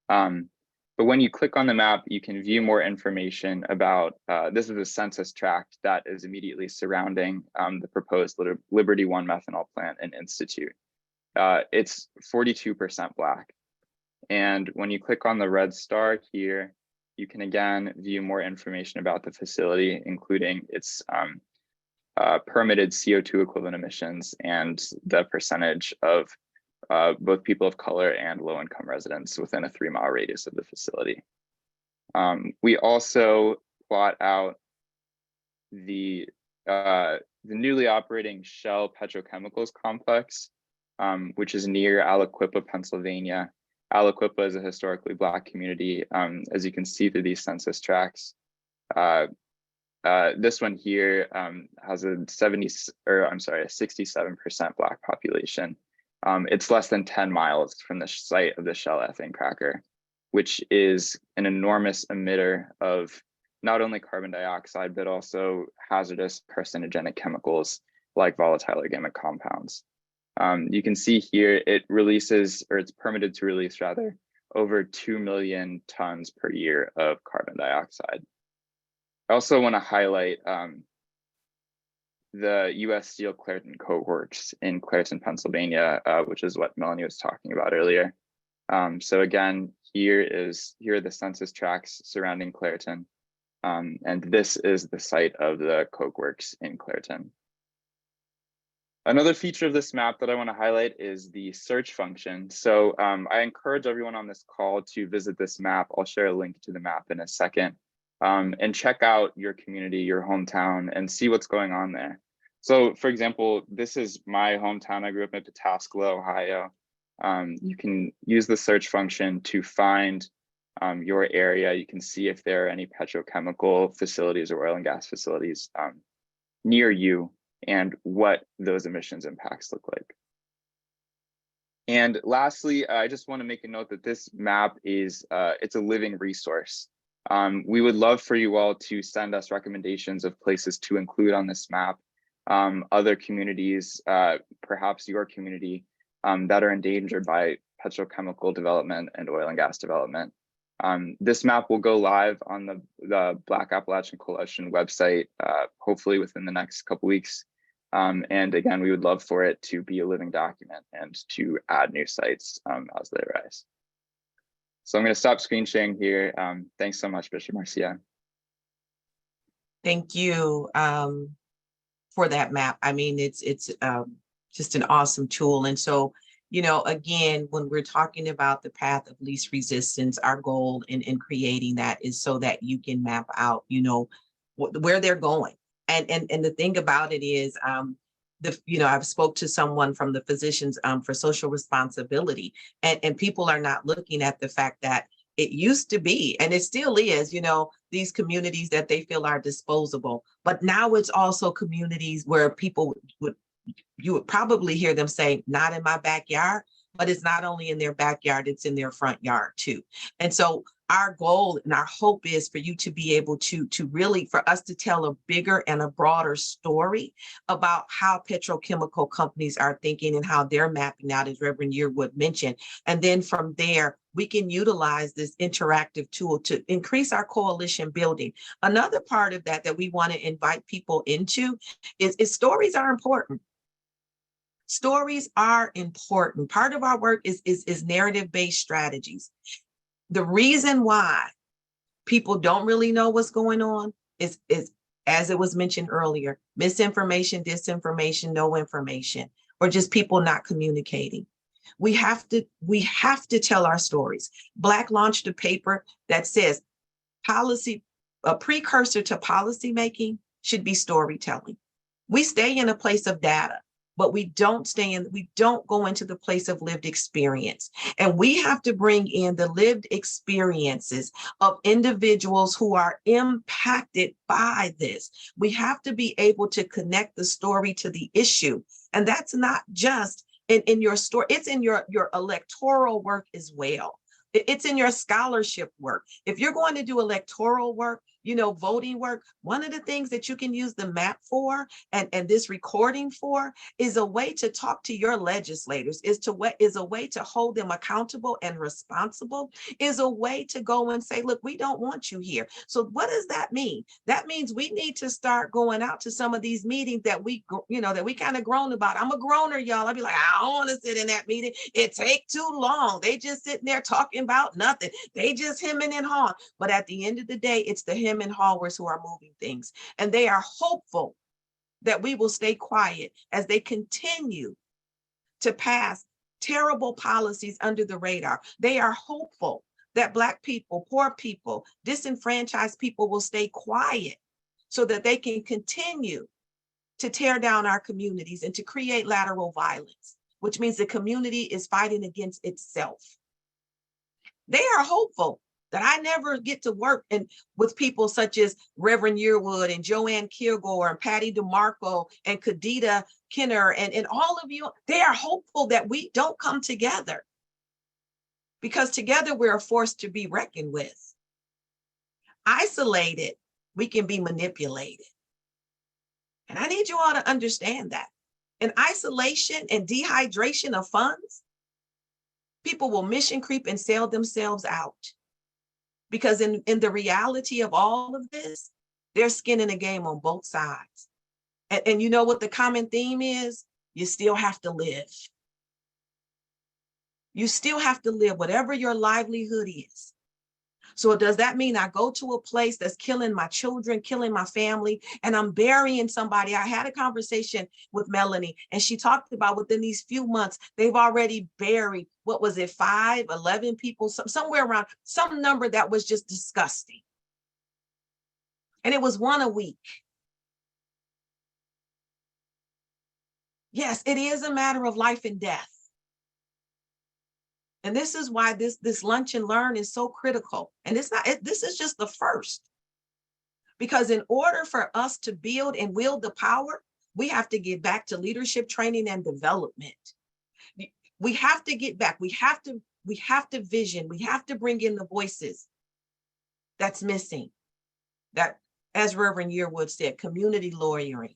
[SPEAKER 4] But when you click on the map, you can view more information about, this is a census tract that is immediately surrounding the proposed Liberty One methanol plant in Institute. It's 42% Black. And when you click on the red star here, you can again view more information about the facility, including its permitted CO2 equivalent emissions and the percentage of both people of color and low-income residents within a 3-mile radius of the facility. We also plot out the newly operating Shell Petrochemicals complex, which is near Aliquippa, Pennsylvania. Aliquippa is a historically Black community, as you can see through these census tracts. This one here has a 67% Black population. It's less than 10 miles from the site of the Shell ethane cracker, which is an enormous emitter of not only carbon dioxide, but also hazardous carcinogenic chemicals like volatile organic compounds. You can see here it releases, or it's permitted to release rather, over 2 million tons per year of carbon dioxide. I also want to highlight the U.S. Steel Clairton Coke Works in Clairton, Pennsylvania, which is what Melanie was talking about earlier. So again, here are the census tracts surrounding Clairton, and this is the site of the Coke Works in Clairton. Another feature of this map that I want to highlight is the search function. So I encourage everyone on this call to visit this map. I'll share a link to the map in a second, and check out your community, your hometown, and see what's going on there. So for example, this is my hometown. I grew up in Pataskala, Ohio. You can use the search function to find your area. You can see if there are any petrochemical facilities or oil and gas facilities near you, and what those emissions impacts look like. And lastly, I just want to make a note that this map is, it's a living resource. We would love for you all to send us recommendations of places to include on this map, other communities, perhaps your community, that are endangered by petrochemical development and oil and gas development. This map will go live on the Black Appalachian Coalition website, hopefully within the next couple weeks. And again, we would love for it to be a living document and to add new sites as they arise. So I'm going to stop screen sharing here. Thanks so much, Bishop Marcia.
[SPEAKER 1] Thank you for that map. I mean, it's just an awesome tool. And so, you know, again, when we're talking about the path of least resistance, our goal in creating that is so that you can map out, you know, where they're going. And the thing about it is, I've spoke to someone from the Physicians for Social Responsibility, and people are not looking at the fact that it used to be, and it still is, you know, these communities that they feel are disposable, but now it's also communities where people you would probably hear them say, not in my backyard, but it's not only in their backyard, it's in their front yard too. And so our goal and our hope is for you to be able to really, for us to tell a bigger and a broader story about how petrochemical companies are thinking and how they're mapping out, as Reverend Yearwood mentioned. And then from there, we can utilize this interactive tool to increase our coalition building. Another part of that we want to invite people into is stories are important. Stories are important. Part of our work is narrative-based strategies. The reason why people don't really know what's going on is as it was mentioned earlier, misinformation, disinformation, no information, or just people not communicating. We have to tell our stories. Black launched a paper that says policy, a precursor to policy making should be storytelling. We stay in a place of data, but we don't go into the place of lived experience. And we have to bring in the lived experiences of individuals who are impacted by this. We have to be able to connect the story to the issue. And that's not just in your story, it's in your electoral work as well. It's in your scholarship work. If you're going to do electoral work, voting work, one of the things that you can use the map for and this recording for is a way to talk to your legislators, is a way to hold them accountable and responsible, is a way to go and say, look, we don't want you here. So what does that mean? That means we need to start going out to some of these meetings that we kind of groan about. I'm a groaner, y'all. I'd be like, I don't want to sit in that meeting. It takes too long. They just sitting there talking about nothing. They just hemming and hawing. But at the end of the day, it's the hem and hawers who are moving things. And they are hopeful that we will stay quiet as they continue to pass terrible policies under the radar. They are hopeful that Black people, poor people, disenfranchised people will stay quiet so that they can continue to tear down our communities and to create lateral violence, which means the community is fighting against itself. They are hopeful that I never get to work with people such as Reverend Yearwood and Joanne Kilgore and Patty DeMarco and Kadita Kenner and all of you. They are hopeful that we don't come together because together we're a force to be reckoned with. Isolated, we can be manipulated. And I need you all to understand that. In isolation and dehydration of funds, people will mission creep and sell themselves out. Because in the reality of all of this, there's skin in the game on both sides. And you know what the common theme is? You still have to live. You still have to live, whatever your livelihood is. So does that mean I go to a place that's killing my children, killing my family, and I'm burying somebody? I had a conversation with Melanie, and she talked about within these few months, they've already buried, 11 people, somewhere around some number that was just disgusting. And it was one a week. Yes, it is a matter of life and death. And this is why this lunch and learn is so critical. And this is just the first. Because in order for us to build and wield the power, we have to get back to leadership training and development. We have to get back. We have to vision. We have to bring in the voices that's missing. That, as Reverend Yearwood said, community lawyering,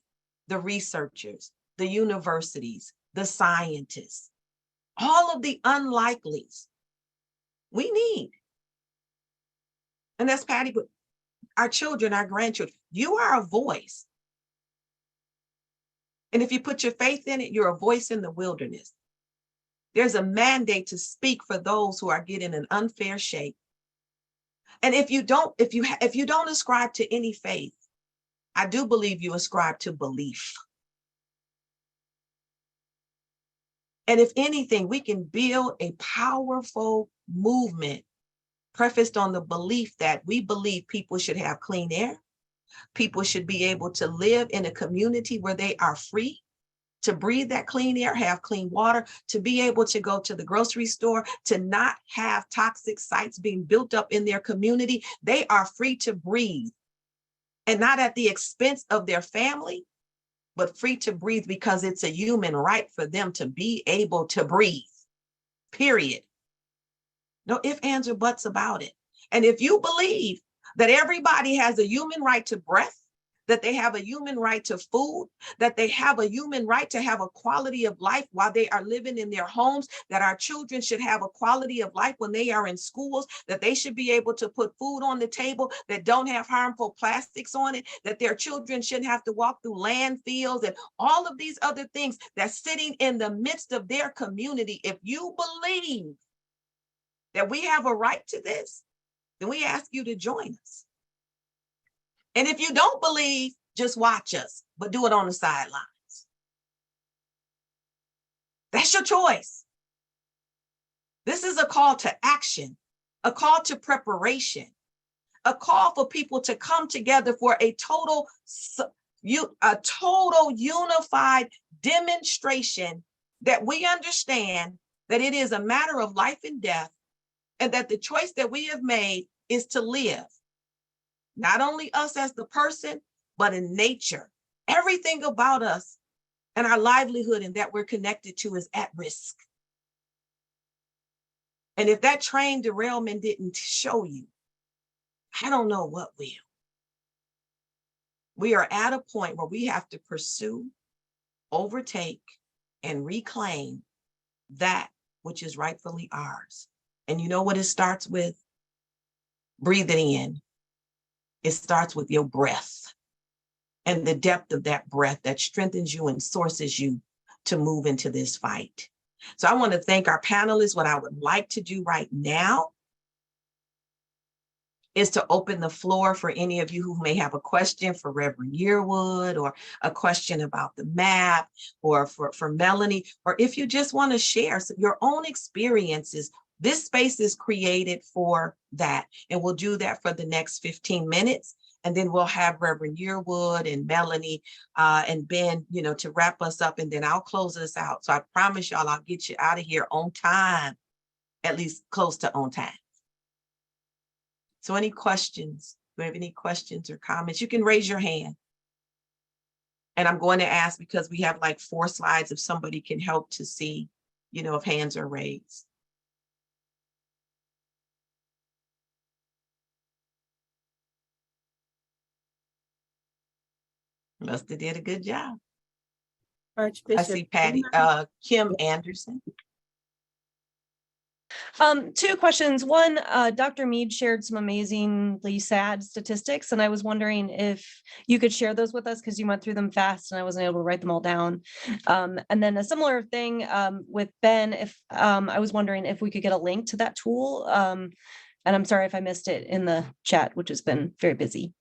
[SPEAKER 1] the researchers, the universities, the scientists, all of the unlikelies we need. And that's Patty, but our children, our grandchildren, you are a voice. And if you put your faith in it, you're a voice in the wilderness. There's a mandate to speak for those who are getting an unfair shake. And if you don't ascribe to any faith, I do believe you ascribe to belief. And if anything, we can build a powerful movement prefaced on the belief that we believe people should have clean air. People should be able to live in a community where they are free to breathe that clean air, have clean water, to be able to go to the grocery store, to not have toxic sites being built up in their community. They are free to breathe, and not at the expense of their family, but free to breathe because it's a human right for them to be able to breathe, period. No ifs, ands, or buts about it. And if you believe that everybody has a human right to breath, that they have a human right to food, that they have a human right to have a quality of life while they are living in their homes, that our children should have a quality of life when they are in schools, that they should be able to put food on the table that don't have harmful plastics on it, that their children shouldn't have to walk through landfills and all of these other things that's sitting in the midst of their community. If you believe that we have a right to this, then we ask you to join us. And if you don't believe, just watch us, but do it on the sidelines. That's your choice. This is a call to action, a call to preparation, a call for people to come together for a total unified demonstration that we understand that it is a matter of life and death, and that the choice that we have made is to live. Not only us as the person, but in nature. Everything about us and our livelihood and that we're connected to is at risk. And if that train derailment didn't show you, I don't know what will. We are at a point where we have to pursue, overtake, and reclaim that which is rightfully ours. And you know what it starts with? Breathe it in. It starts with your breath and the depth of that breath that strengthens you and sources you to move into this fight. So I want to thank our panelists. What I would like to do right now is to open the floor for any of you who may have a question for Reverend Yearwood, or a question about the map, or for Melanie, or if you just want to share your own experiences. This space is created for that. And we'll do that for the next 15 minutes. And then we'll have Reverend Yearwood and Melanie and Ben, to wrap us up. And then I'll close us out. So I promise y'all, I'll get you out of here on time, at least close to on time. So any questions? Do you have any questions or comments? You can raise your hand. And I'm going to ask, because we have like 4 slides, if somebody can help to see, if hands are raised. Must have did a good job.
[SPEAKER 3] Archbishop.
[SPEAKER 1] I see Patty, Kim Anderson.
[SPEAKER 5] 2 questions. One, Dr. Mead shared some amazingly sad statistics, and I was wondering if you could share those with us, because you went through them fast and I wasn't able to write them all down. And then a similar thing with Ben, if I was wondering if we could get a link to that tool. And I'm sorry if I missed it in the chat, which has been very busy.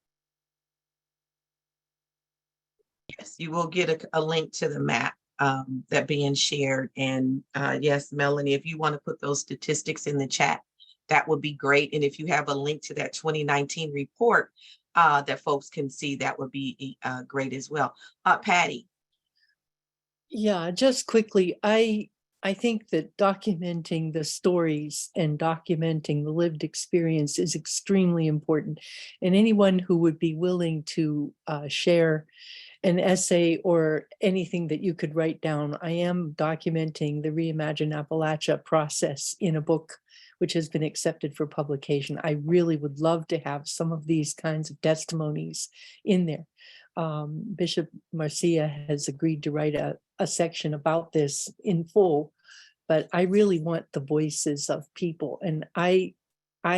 [SPEAKER 1] Yes, you will get a link to the map that being shared. And yes, Melanie, if you want to put those statistics in the chat, that would be great. And if you have a link to that 2019 report that folks can see, that would be great as well. Patty.
[SPEAKER 6] Yeah, just quickly, I think that documenting the stories and documenting the lived experience is extremely important. And anyone who would be willing to share an essay or anything that you could write down. I am documenting the Reimagine Appalachia process in a book which has been accepted for publication. I really would love to have some of these kinds of testimonies in there. Bishop Marcia has agreed to write a section about this in full, but I really want the voices of people. And I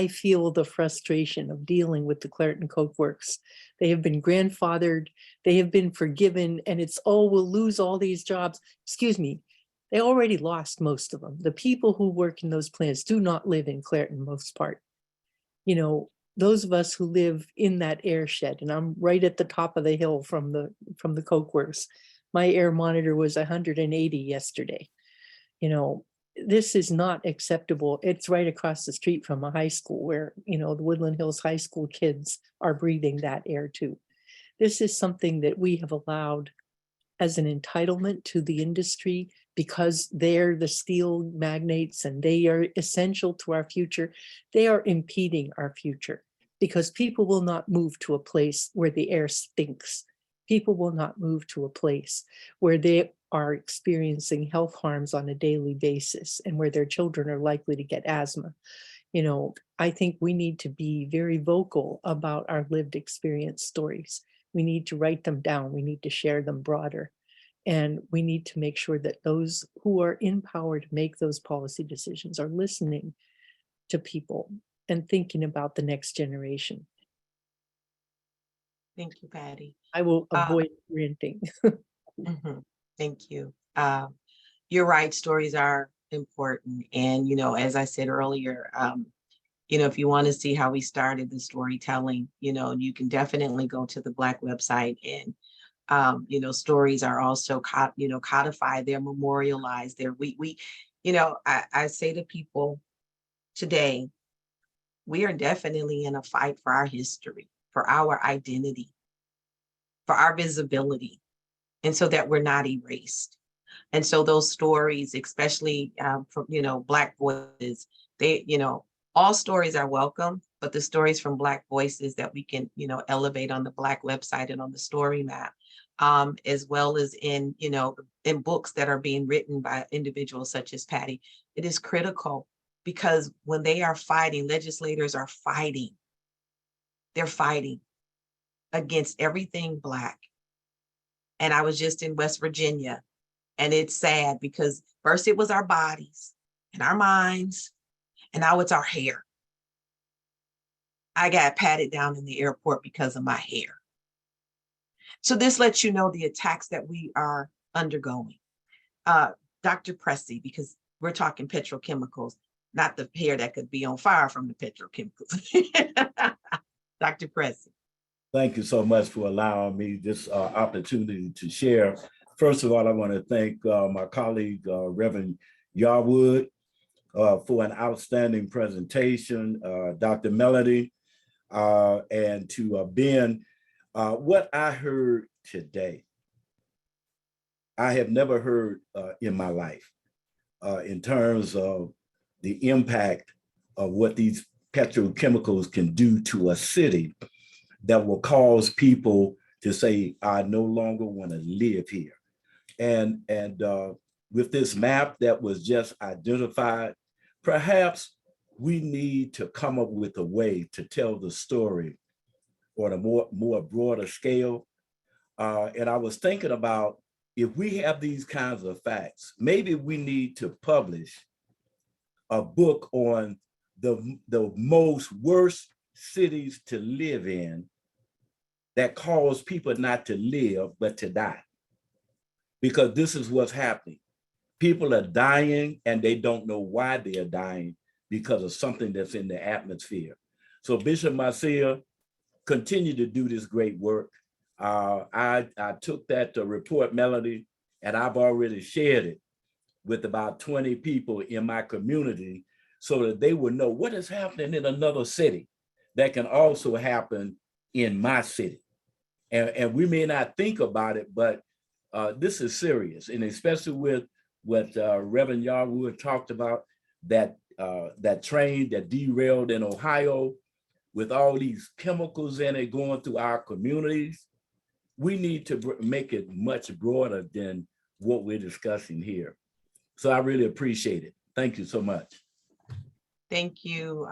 [SPEAKER 6] feel the frustration of dealing with the Clairton Coke Works. They have been grandfathered, they have been forgiven, and it's, oh, we'll lose all these jobs. Excuse me, they already lost most of them. The people who work in those plants do not live in Clairton, most part. Those of us who live in that air shed, and I'm right at the top of the hill from the Coke Works. My air monitor was 180 yesterday. This is not acceptable. It's right across the street from a high school where, the Woodland Hills High School kids are breathing that air too. This is something that we have allowed as an entitlement to the industry because they're the steel magnates and they are essential to our future. They are impeding our future because people will not move to a place where the air stinks. People will not move to a place where they are experiencing health harms on a daily basis and where their children are likely to get asthma. I think we need to be very vocal about our lived experience stories. We need to write them down. We need to share them broader. And we need to make sure that those who are in power to make those policy decisions are listening to people and thinking about the next generation.
[SPEAKER 1] Thank you, Patty.
[SPEAKER 6] I will avoid ranting.
[SPEAKER 1] Mhm. Thank you. You're right, stories are important. And, as I said earlier, if you want to see how we started the storytelling, you can definitely go to the Black website, and stories are also codified, they're memorialized there. I say to people today, we are definitely in a fight for our history, for our identity, for our visibility, and so that we're not erased. And so those stories, especially from Black voices, all stories are welcome, but the stories from Black voices that we can elevate on the Black website and on the story map, as well as in books that are being written by individuals such as Patty, it is critical, because when they are fighting, legislators are fighting. They're fighting against everything Black. And I was just in West Virginia, and it's sad because first it was our bodies and our minds, and now it's our hair. I got patted down in the airport because of my hair. So this lets you know the attacks that we are undergoing. Dr. Pressey, because we're talking petrochemicals, not the hair that could be on fire from the petrochemicals. Dr. Pressey.
[SPEAKER 7] Thank you so much for allowing me this opportunity to share. First of all, I want to thank my colleague, Reverend Yarwood, for an outstanding presentation, Dr. Melody, and to Ben. What I heard today, I have never heard in my life, in terms of the impact of what these petrochemicals can do to a city that will cause people to say, I no longer want to live here. And with this map that was just identified, perhaps we need to come up with a way to tell the story on a more broader scale. And I was thinking about, if we have these kinds of facts, maybe we need to publish a book on the most worst cities to live in that cause people not to live, but to die. Because this is what's happening. People are dying and they don't know why they are dying, because of something that's in the atmosphere. So Bishop Marcia, continue to do this great work. I took that report, Melody, and I've already shared it with about 20 people in my community, so that they will know what is happening in another city that can also happen in my city. And we may not think about it, but this is serious. And especially with what Reverend Yarwood talked about, that train that derailed in Ohio with all these chemicals in it going through our communities. We need to make it much broader than what we're discussing here. So I really appreciate it. Thank you so much.
[SPEAKER 1] Thank you,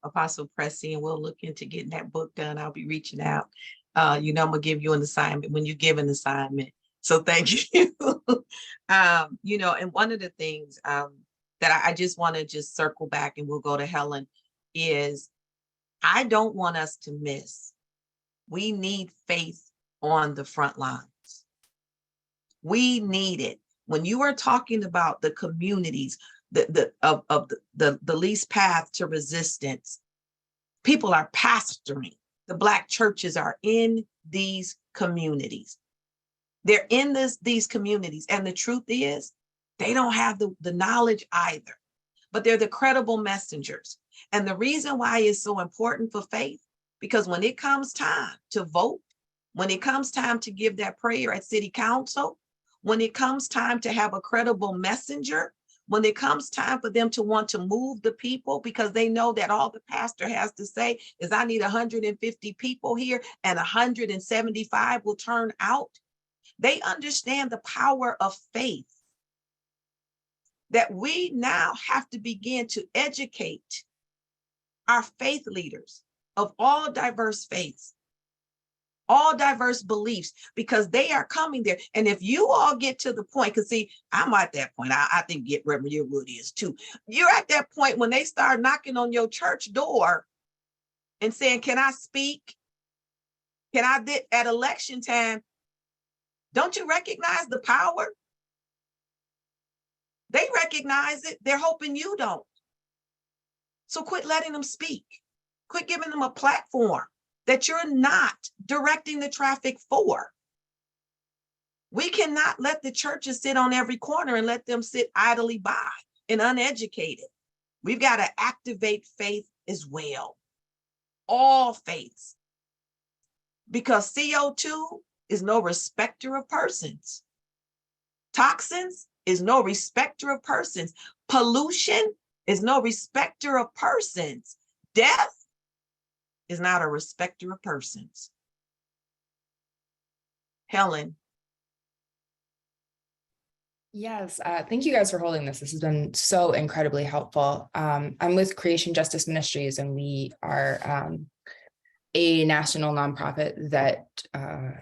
[SPEAKER 1] Apostle Pressey, and we'll look into getting that book done. I'll be reaching out. I'm gonna give you an assignment when you give an assignment. So thank you. And one of the things that I just want to just circle back, and we'll go to Helen, is I don't want us to miss. We need faith on the front lines. We need it. When you are talking about the communities, the least path to resistance, people are pastoring. The Black churches are in these communities. They're in these communities. And the truth is, they don't have the knowledge either, but they're the credible messengers. And the reason why it's so important for faith, because when it comes time to vote, when it comes time to give that prayer at city council, when it comes time to have a credible messenger, when it comes time for them to want to move the people, because they know that all the pastor has to say is, I need 150 people here and 175 will turn out. They understand the power of faith, that we now have to begin to educate our faith leaders of all diverse faiths all diverse beliefs, because they are coming there. And if you all get to the point, because see, I'm at that point, I think Reverend Yearwood is too. You're at that point when they start knocking on your church door and saying, can I speak? Can I, at election time, don't you recognize the power? They recognize it. They're hoping you don't. So quit letting them speak. Quit giving them a platform that you're not directing the traffic for. We cannot let the churches sit on every corner and let them sit idly by and uneducated. We've got to activate faith as well. All faiths. Because CO2 is no respecter of persons. Toxins is no respecter of persons. Pollution is no respecter of persons. Death is not a respecter of persons. Helen.
[SPEAKER 8] Yes, thank you guys for holding this. This has been so incredibly helpful. I'm with Creation Justice Ministries, and we are a national nonprofit that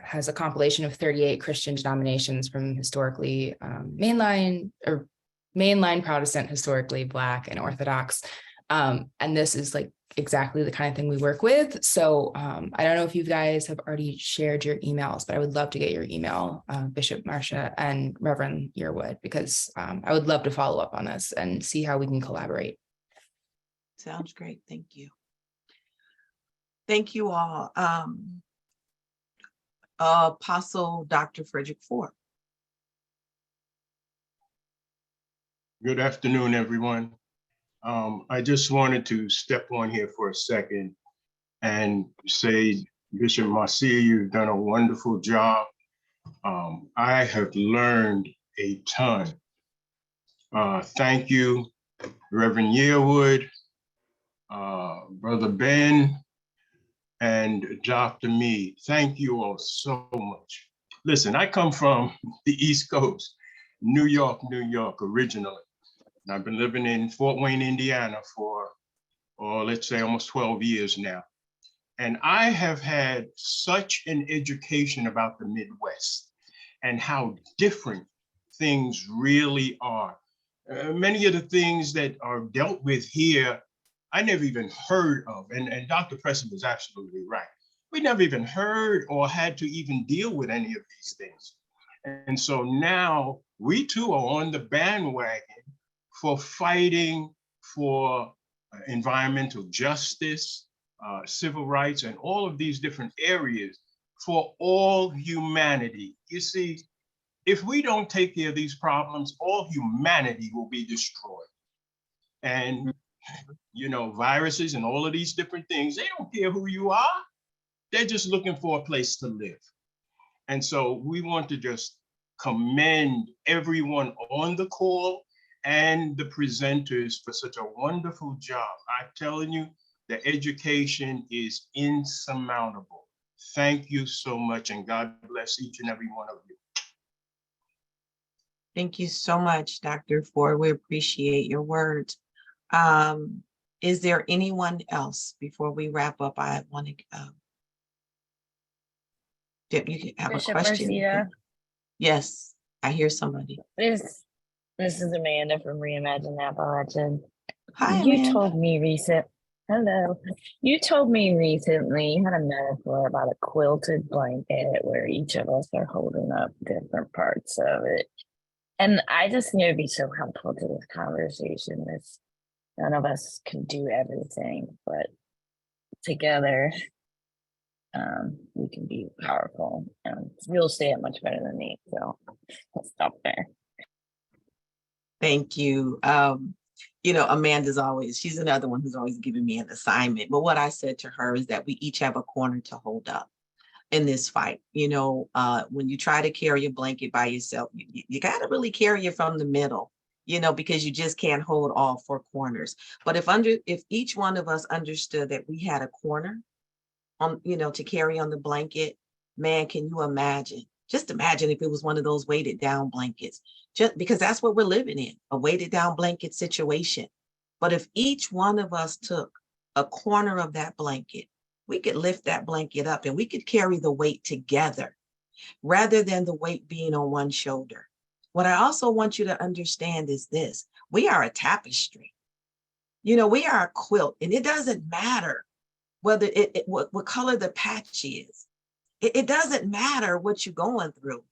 [SPEAKER 8] has a compilation of 38 Christian denominations from historically mainline Protestant, historically Black and Orthodox. And this is like exactly the kind of thing we work with. So I don't know if you guys have already shared your emails, but I would love to get your email, Bishop Marcia and Reverend Yearwood, because I would love to follow up on this and see how we can collaborate.
[SPEAKER 1] Sounds great. Thank you. Thank you all. Apostle Dr. Frederick Ford.
[SPEAKER 9] Good afternoon, everyone. I just wanted to step on here for a second and say, Bishop Marcia, you've done a wonderful job. I have learned a ton. Thank you, Reverend Yearwood, Brother Ben, and Dr. Mead. Thank you all so much. Listen, I come from the East Coast, New York originally. And I've been living in Fort Wayne, Indiana for, let's say almost 12 years now. And I have had such an education about the Midwest and how different things really are. Many of the things that are dealt with here, I never even heard of. And Dr. Preston was absolutely right. We never even heard or had to even deal with any of these things. And so now we too are on the bandwagon for fighting for environmental justice, civil rights, and all of these different areas for all humanity. You see, if we don't take care of these problems, all humanity will be destroyed. And, you know, viruses and all of these different things, they don't care who you are. They're just looking for a place to live. And so we want to just commend everyone on the call and the presenters for such a wonderful job. I'm telling you, the education is insurmountable. Thank you so much, and God bless each and every one of you.
[SPEAKER 1] Thank you so much, Dr. Ford. We appreciate your words. Is there anyone else before we wrap up? I want to, you can have
[SPEAKER 10] Bishop
[SPEAKER 1] a question.
[SPEAKER 10] Marcia.
[SPEAKER 1] Yes, I hear somebody.
[SPEAKER 10] This is Amanda from Reimagine Appalachian.
[SPEAKER 1] Hi,
[SPEAKER 10] You
[SPEAKER 1] Amanda.
[SPEAKER 10] told me hello. You told me recently, you had a metaphor about a quilted blanket where each of us are holding up different parts of it. And I just think it would be so helpful to this conversation. None of us can do everything, but together we can be powerful. And you'll say it much better than me, so I'll stop there.
[SPEAKER 1] Thank you. You know, Amanda's she's another one who's always giving me an assignment. But what I said to her is that we each have a corner to hold up in this fight. You know, when you try to carry a blanket by yourself, you got to really carry it from the middle, you know, because you just can't hold all four corners. But if each one of us understood that we had a corner, you know, to carry on the blanket, man, can you imagine? Just imagine if it was one of those weighted down blankets, just because that's what we're living in, a weighted down blanket situation. But if each one of us took a corner of that blanket we could lift that blanket up and we could carry the weight together rather than the weight being on one shoulder. What I also want you to understand is this: we are a tapestry. You know, we are a quilt, and it doesn't matter whether what color the patch is. It doesn't matter what you're going through.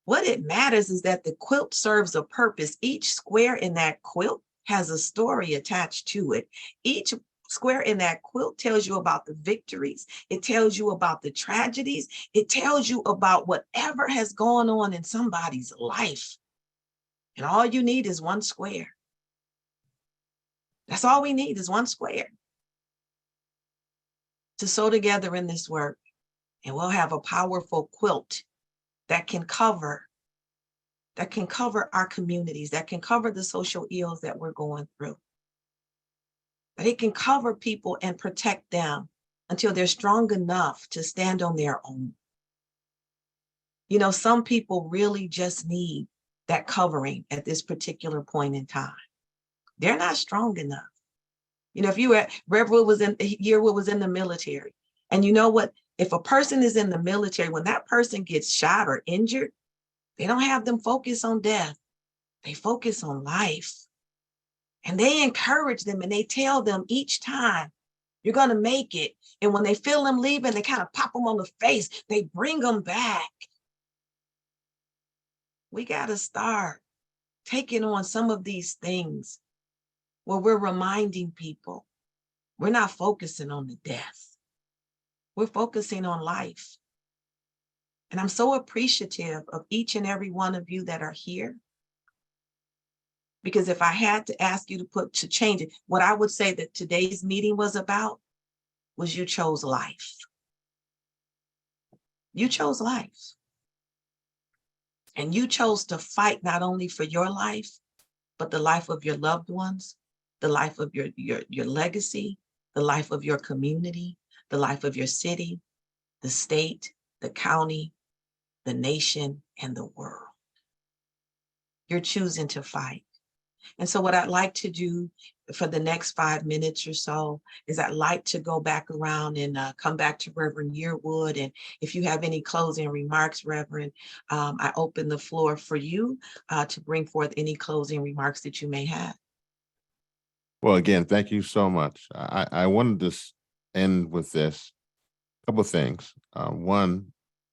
[SPEAKER 1] What it matters is that the quilt serves a purpose. Each square in that quilt has a story attached to it. Each square in that quilt tells you about the victories. It tells you about the tragedies. It tells you about whatever has gone on in somebody's life. And all you need is one square. That's all we need is one square to sew together in this work. And we'll have a powerful quilt that can cover our communities, that can cover the social ills that we're going through. That it can cover people and protect them until they're strong enough to stand on their own. You know, some people really just need that covering at this particular point in time. They're not strong enough. You know, if you were, Reverend was in, Yearwood was in the military. And you know what? If a person is in the military, when that person gets shot or injured, they don't have them focus on death. They focus on life. And they encourage them and they tell them each time, you're going to make it. And when they feel them leaving, they kind of pop them on the face. They bring them back. We got to start taking on some of these things where we're reminding people we're not focusing on the death. We're focusing on life. And I'm so appreciative of each and every one of you that are here. Because if I had to ask you to change it, what I would say that today's meeting was about was you chose life. You chose life. And you chose to fight not only for your life, but the life of your loved ones, the life of your legacy, the life of your community, the life of your city, the state, the county, the nation, and the world. You're choosing to fight. And so what I'd like to do for the next 5 minutes or so is I'd like to go back around and come back to Reverend Yearwood. And if you have any closing remarks, Reverend, I open the floor for you to bring forth any closing remarks that you may have.
[SPEAKER 2] Well, again, thank you so much. I wanted to end with this couple of things. One,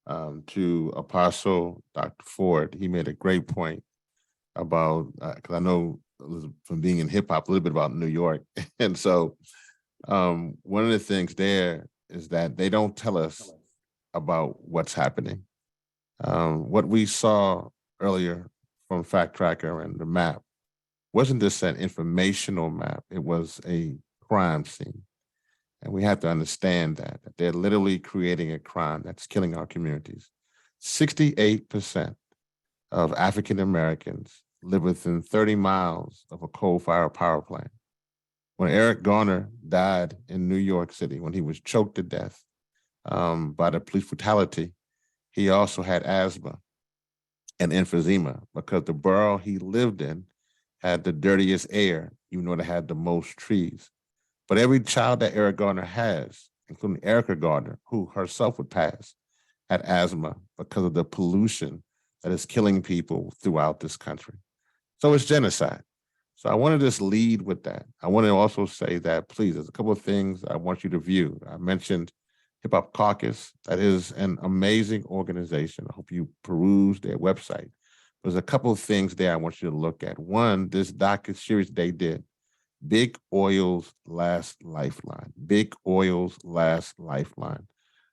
[SPEAKER 2] to Apostle Dr. Ford, he made a great point about, because I know from being in hip hop a little bit about New York. And so one of the things there is that they don't tell us about what's happening. What we saw earlier from Fact Tracker and the map wasn't just an informational map, it was a crime scene. And we have to understand that they're literally creating a crime that's killing our communities. 68% of African Americans live within 30 miles of a coal-fired power plant. When Eric Garner died in New York City, when he was choked to death by the police brutality, he also had asthma and emphysema because the borough he lived in had the dirtiest air, even though they had the most trees. But every child that Eric Garner has, including Erica Garner, who herself would pass, had asthma because of the pollution that is killing people throughout this country. So it's genocide. So I want to just lead with that. I want to also say that, please, there's a couple of things I want you to view. I mentioned Hip Hop Caucus. That is an amazing organization. I hope you peruse their website. There's a couple of things there I want you to look at. One, this docu-series they did, Big Oil's Last Lifeline. Big Oil's Last Lifeline.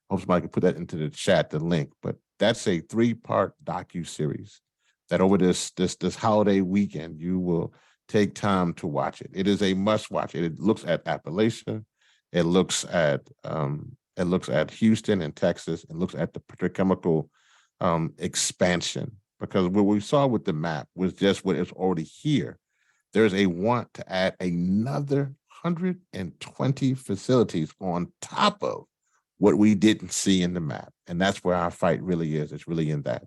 [SPEAKER 2] I hope somebody can put that into the chat, the link. But that's a 3-part docu-series that over this holiday weekend, you will take time to watch it. It is a must watch. It looks at Appalachia. It looks at Houston and Texas. It looks at the petrochemical expansion, because what we saw with the map was just what is already here. There's a want to add another 120 facilities on top of what we didn't see in the map. And that's where our fight really is. It's really in that.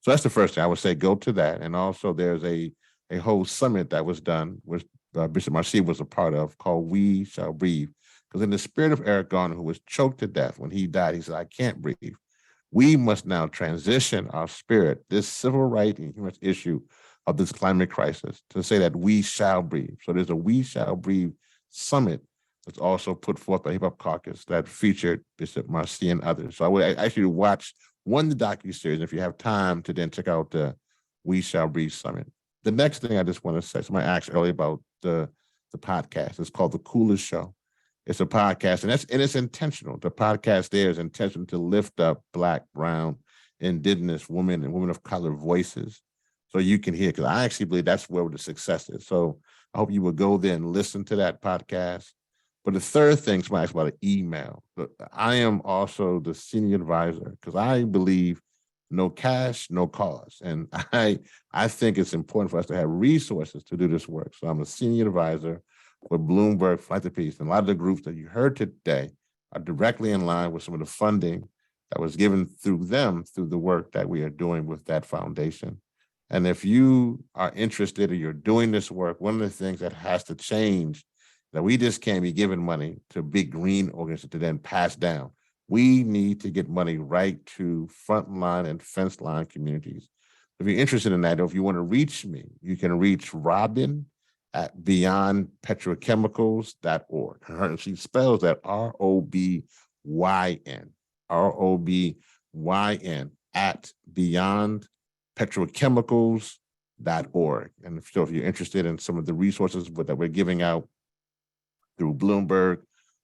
[SPEAKER 2] So that's the first thing I would say, go to that. And also there's a whole summit that was done, which Bishop Marcia was a part of, called We Shall Breathe, Because in the spirit of Eric Garner, who was choked to death when he died, he said, I can't breathe. We must now transition our spirit, this civil right and human rights issue of this climate crisis, to say that we shall breathe. So there's a We Shall Breathe summit that's also put forth by Hip Hop Caucus that featured Bishop Marcy and others. So I would actually watch the docuseries if you have time to then check out the We Shall Breathe summit. The next thing I just want to say, somebody asked earlier about the podcast. It's called The Coolest Show. It's a podcast, and it's intentional. The podcast there is intentional to lift up Black, Brown, Indigenous women and women of color voices, so you can hear. Because I actually believe that's where the success is. So I hope you will go there and listen to that podcast. But the third thing, somebody asked about an email. I am also the senior advisor because I believe no cash, no cause, and I think it's important for us to have resources to do this work. So I'm a senior advisor with Bloomberg Philanthropies, and a lot of the groups that you heard today are directly in line with some of the funding that was given through them, through the work that we are doing with that foundation. And if you are interested or you're doing this work, one of the things that has to change, that we just can't be giving money to big green organizations to then pass down. We need to get money right to frontline and fence line communities. If you're interested in that, or if you want to reach me, you can reach Robin at beyondpetrochemicals.org. And she spells that ROBYN at beyondpetrochemicals.org. And so if you're interested in some of the resources that we're giving out through Bloomberg,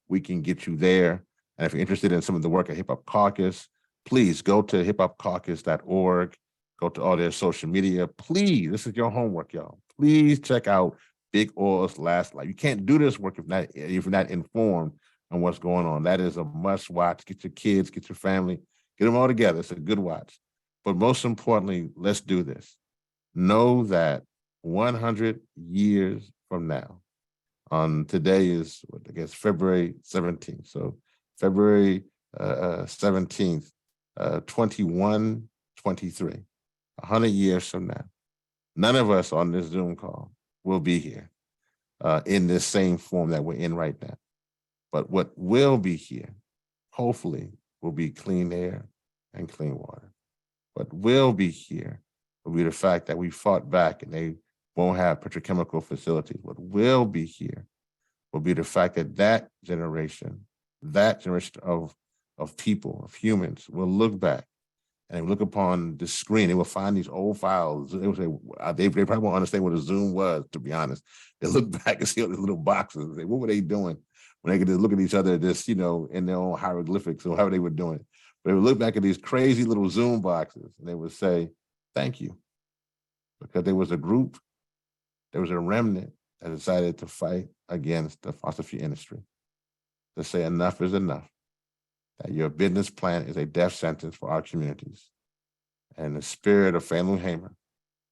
[SPEAKER 2] we can get you there. And if you're interested in some of the work at Hip Hop Caucus, please go to hiphopcaucus.org, go to all their social media. Please, this is your homework, y'all. Please check out Big Oil's Last Life. You can't do this work if you're not informed on what's going on. That is a must watch. Get your kids, get your family, get them all together. It's a good watch. But most importantly, let's do this. Know that 100 years from now, today is, I guess, February 17th. So February 17th, 2123, 100 years from now, none of us on this Zoom call will be here in this same form that we're in right now. But what will be here, hopefully, will be clean air and clean water. What will be here will be the fact that we fought back and they won't have petrochemical facilities. What will be here will be the fact that that generation of people, of humans, will look back and look upon the screen. They will find these old files. They will say, they probably won't understand what a Zoom was, to be honest. They look back and see all these little boxes and say, what were they doing? When they could just look at each other, just, in their own hieroglyphics or however they were doing it. But they would look back at these crazy little Zoom boxes and they would say, thank you. Because there was a group, there was a remnant that decided to fight against the fossil fuel industry, to say enough is enough, that your business plan is a death sentence for our communities. And in the spirit of Fannie Lou Hamer,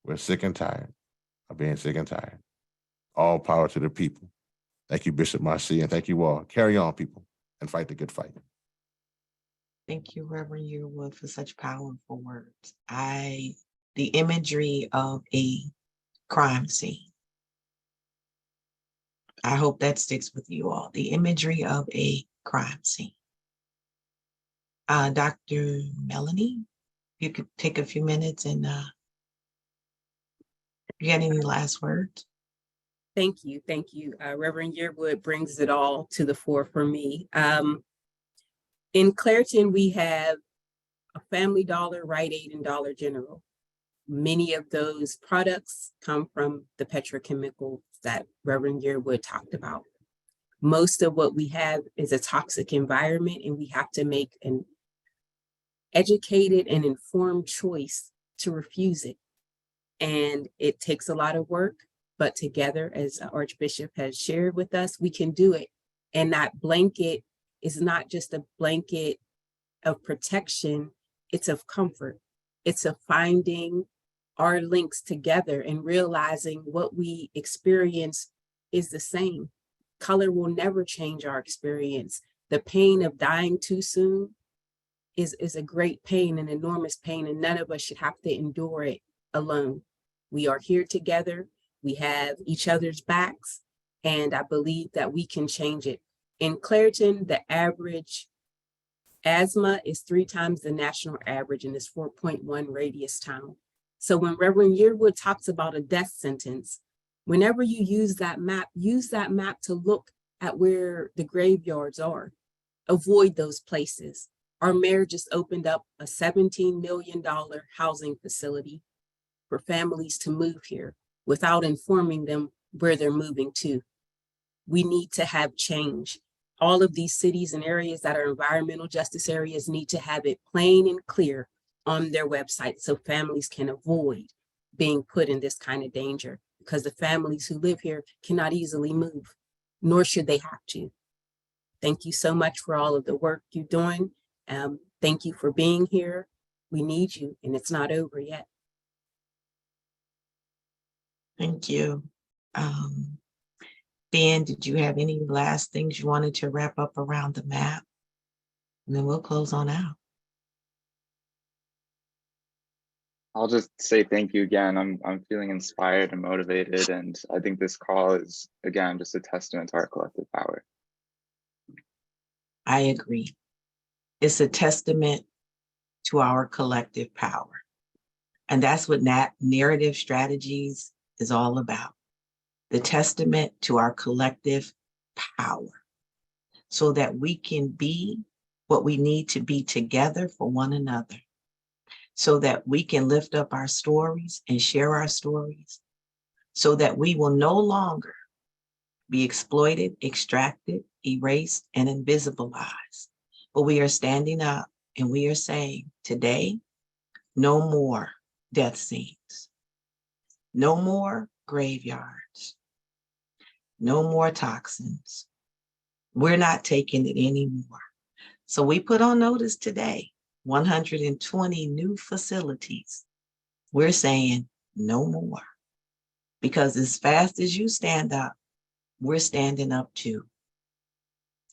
[SPEAKER 2] we're sick and tired of being sick and tired. All power to the people. Thank you, Bishop Marcy, and thank you all. Carry on, people, and fight the good fight.
[SPEAKER 1] Thank you, Reverend Yearwood, for such powerful words. The imagery of a crime scene, I hope that sticks with you all. The imagery of a crime scene. Dr. Melanie, you could take a few minutes and you got any last words?
[SPEAKER 3] Thank you. Reverend Yearwood brings it all to the fore for me. In Clairton, we have a Family Dollar, Rite Aid, and Dollar General. Many of those products come from the petrochemicals that Reverend Yearwood talked about. Most of what we have is a toxic environment, and we have to make an educated and informed choice to refuse it. And it takes a lot of work, but together, as Archbishop has shared with us, we can do it. And that blanket is not just a blanket of protection, it's of comfort. It's of finding our links together and realizing what we experience is the same. Color will never change our experience. The pain of dying too soon is a great pain, an enormous pain, and none of us should have to endure it alone. We are here together. We have each other's backs, and I believe that we can change it. In Clairton, the average asthma is 3 times the national average and is 4.1 radius town. So when Reverend Yearwood talks about a death sentence, whenever you use that map to look at where the graveyards are. Avoid those places. Our mayor just opened up a $17 million housing facility for families to move here without informing them where they're moving to. We need to have change. All of these cities and areas that are environmental justice areas need to have it plain and clear on their website so families can avoid being put in this kind of danger, because the families who live here cannot easily move, nor should they have to. Thank you so much for all of the work you're doing. Thank you for being here. We need you, and it's not over yet.
[SPEAKER 1] Thank you. Ben, did you have any last things you wanted to wrap up around the map? And then we'll close on out.
[SPEAKER 4] I'll just say thank you again. I'm feeling inspired and motivated, and I think this call is, again, just a testament to our collective power.
[SPEAKER 1] I agree. It's a testament to our collective power. And that's what narrative strategies is all about. The testament to our collective power so that we can be what we need to be together for one another, so that we can lift up our stories and share our stories, so that we will no longer be exploited, extracted, erased, and invisibilized. But we are standing up and we are saying today, no more death scenes, no more graveyards, no more toxins. We're not taking it anymore. So we put on notice today, 120 new facilities. We're saying no more, because as fast as you stand up, we're standing up too.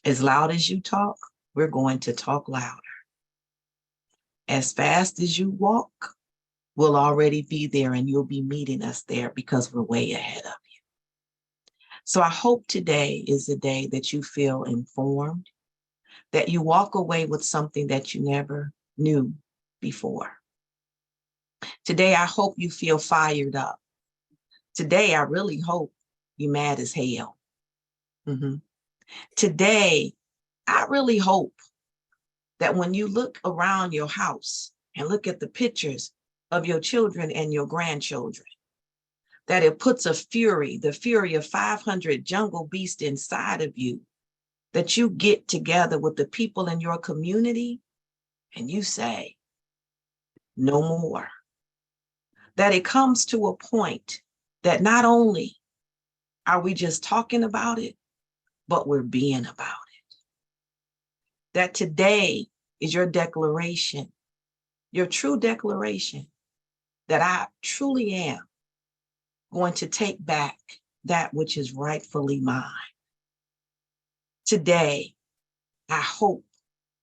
[SPEAKER 1] As loud as you talk, we're going to talk louder. As fast as you walk, we'll already be there and you'll be meeting us there because we're way ahead of you. So I hope today is the day that you feel informed, that you walk away with something that you never knew before. Today, I hope you feel fired up. Today, I really hope you're mad as hell. Today, I really hope that when you look around your house and look at the pictures of your children and your grandchildren, that it puts the fury of 500 jungle beasts inside of you, that you get together with the people in your community and you say, no more. That it comes to a point that not only are we just talking about it, but we're being about it. That today is your declaration, your true declaration, that I truly am going to take back that which is rightfully mine. Today, I hope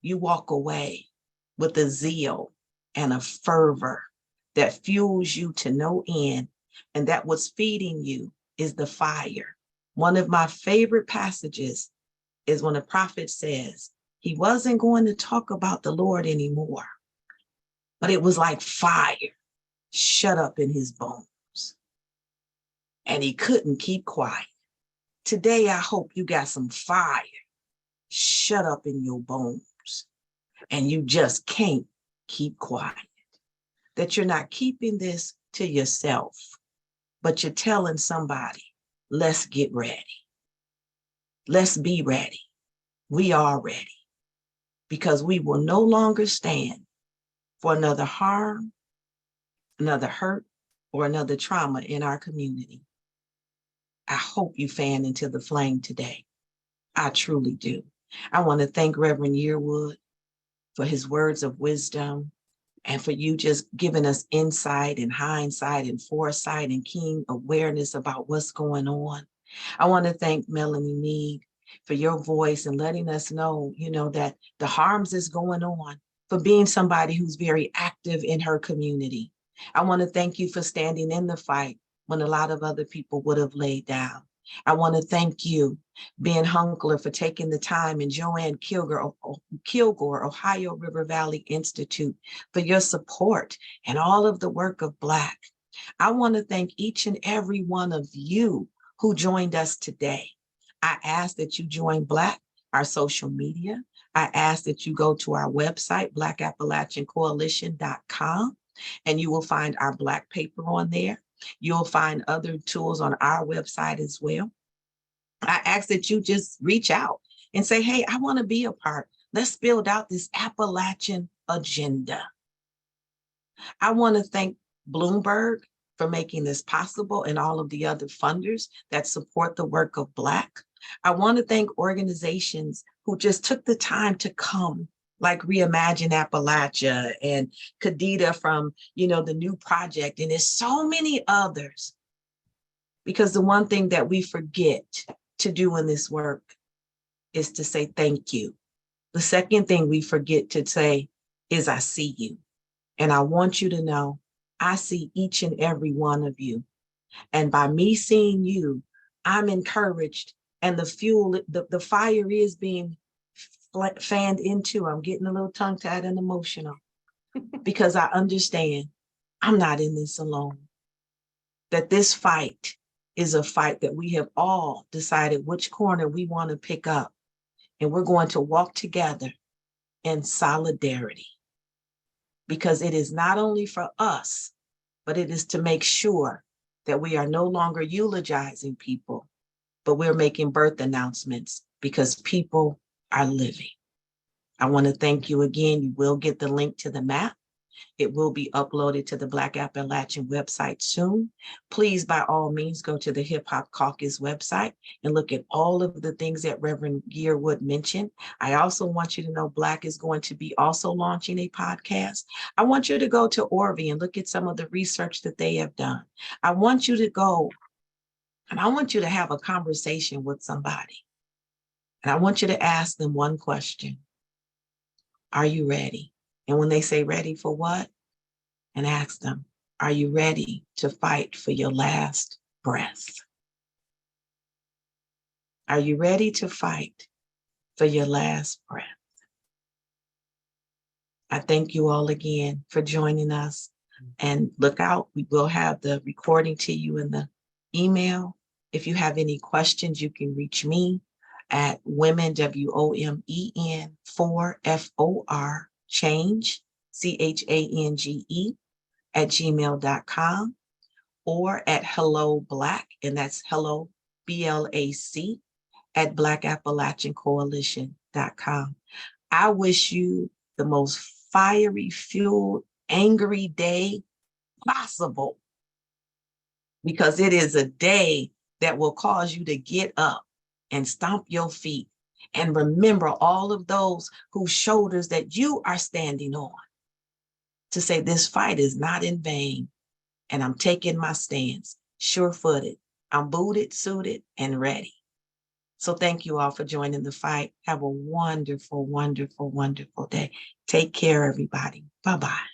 [SPEAKER 1] you walk away with a zeal and a fervor that fuels you to no end, and that what's feeding you is the fire. One of my favorite passages is when a prophet says he wasn't going to talk about the Lord anymore, but it was like fire shut up in his bones, and he couldn't keep quiet. Today, I hope you got some fire shut up in your bones, and you just can't keep quiet. That you're not keeping this to yourself, but you're telling somebody, let's get ready. Let's be ready. We are ready, because we will no longer stand for another harm, another hurt, or another trauma in our community. I hope you fan into the flame today. I truly do. I want to thank Reverend Yearwood for his words of wisdom and for you just giving us insight and hindsight and foresight and keen awareness about what's going on. I want to thank Melanie Mead for your voice and letting us know, that the harms is going on, for being somebody who's very active in her community. I want to thank you for standing in the fight when a lot of other people would have laid down. I want to thank you, Ben Hunkler, for taking the time, and Joanne Kilgore, Ohio River Valley Institute, for your support and all of the work of Black. I want to thank each and every one of you who joined us today. I ask that you join Black, our social media. I ask that you go to our website, blackappalachiancoalition.com, and you will find our Black paper on there. You'll find other tools on our website as well. I ask that you just reach out and say, hey, I want to be a part. Let's build out this Appalachian agenda. I want to thank Bloomberg for making this possible, and all of the other funders that support the work of Black. I want to thank organizations who just took the time to come, like Reimagine Appalachia and Kadita from, the New Project, and there's so many others. Because the one thing that we forget to do in this work is to say thank you. The second thing we forget to say is I see you. And I want you to know I see each and every one of you. And by me seeing you, I'm encouraged, and the fuel, the fire is being fanned into. I'm getting a little tongue-tied and emotional because I understand I'm not in this alone. That this fight is a fight that we have all decided which corner we want to pick up. And we're going to walk together in solidarity, because it is not only for us, but it is to make sure that we are no longer eulogizing people, but we're making birth announcements, because people are living. I want to thank you again. You will get the link to the map. It will be uploaded to the Black Appalachian website soon. Please, by all means, go to the Hip Hop Caucus website and look at all of the things that Reverend Yearwood mentioned. I also want you to know Black is going to be also launching a podcast. I want you to go to Orvie and look at some of the research that they have done. I want you to go and I want you to have a conversation with somebody. And I want you to ask them one question. Are you ready? And when they say ready for what? And ask them, are you ready to fight for your last breath? Are you ready to fight for your last breath? I thank you all again for joining us. And look out, we will have the recording to you in the email. If you have any questions, you can reach me at women, WOMEN 4FOR change, CHANGE @gmail.com, or at hello Black, and that's hello BLAC @blackappalachiancoalition.com. I wish you the most fiery, fueled, angry day possible, because it is a day that will cause you to get up and stomp your feet and remember all of those whose shoulders that you are standing on, to say this fight is not in vain, and I'm taking my stance, sure-footed. I'm booted, suited, and ready. So thank you all for joining the fight. Have a wonderful, wonderful, wonderful day. Take care, everybody. Bye-bye.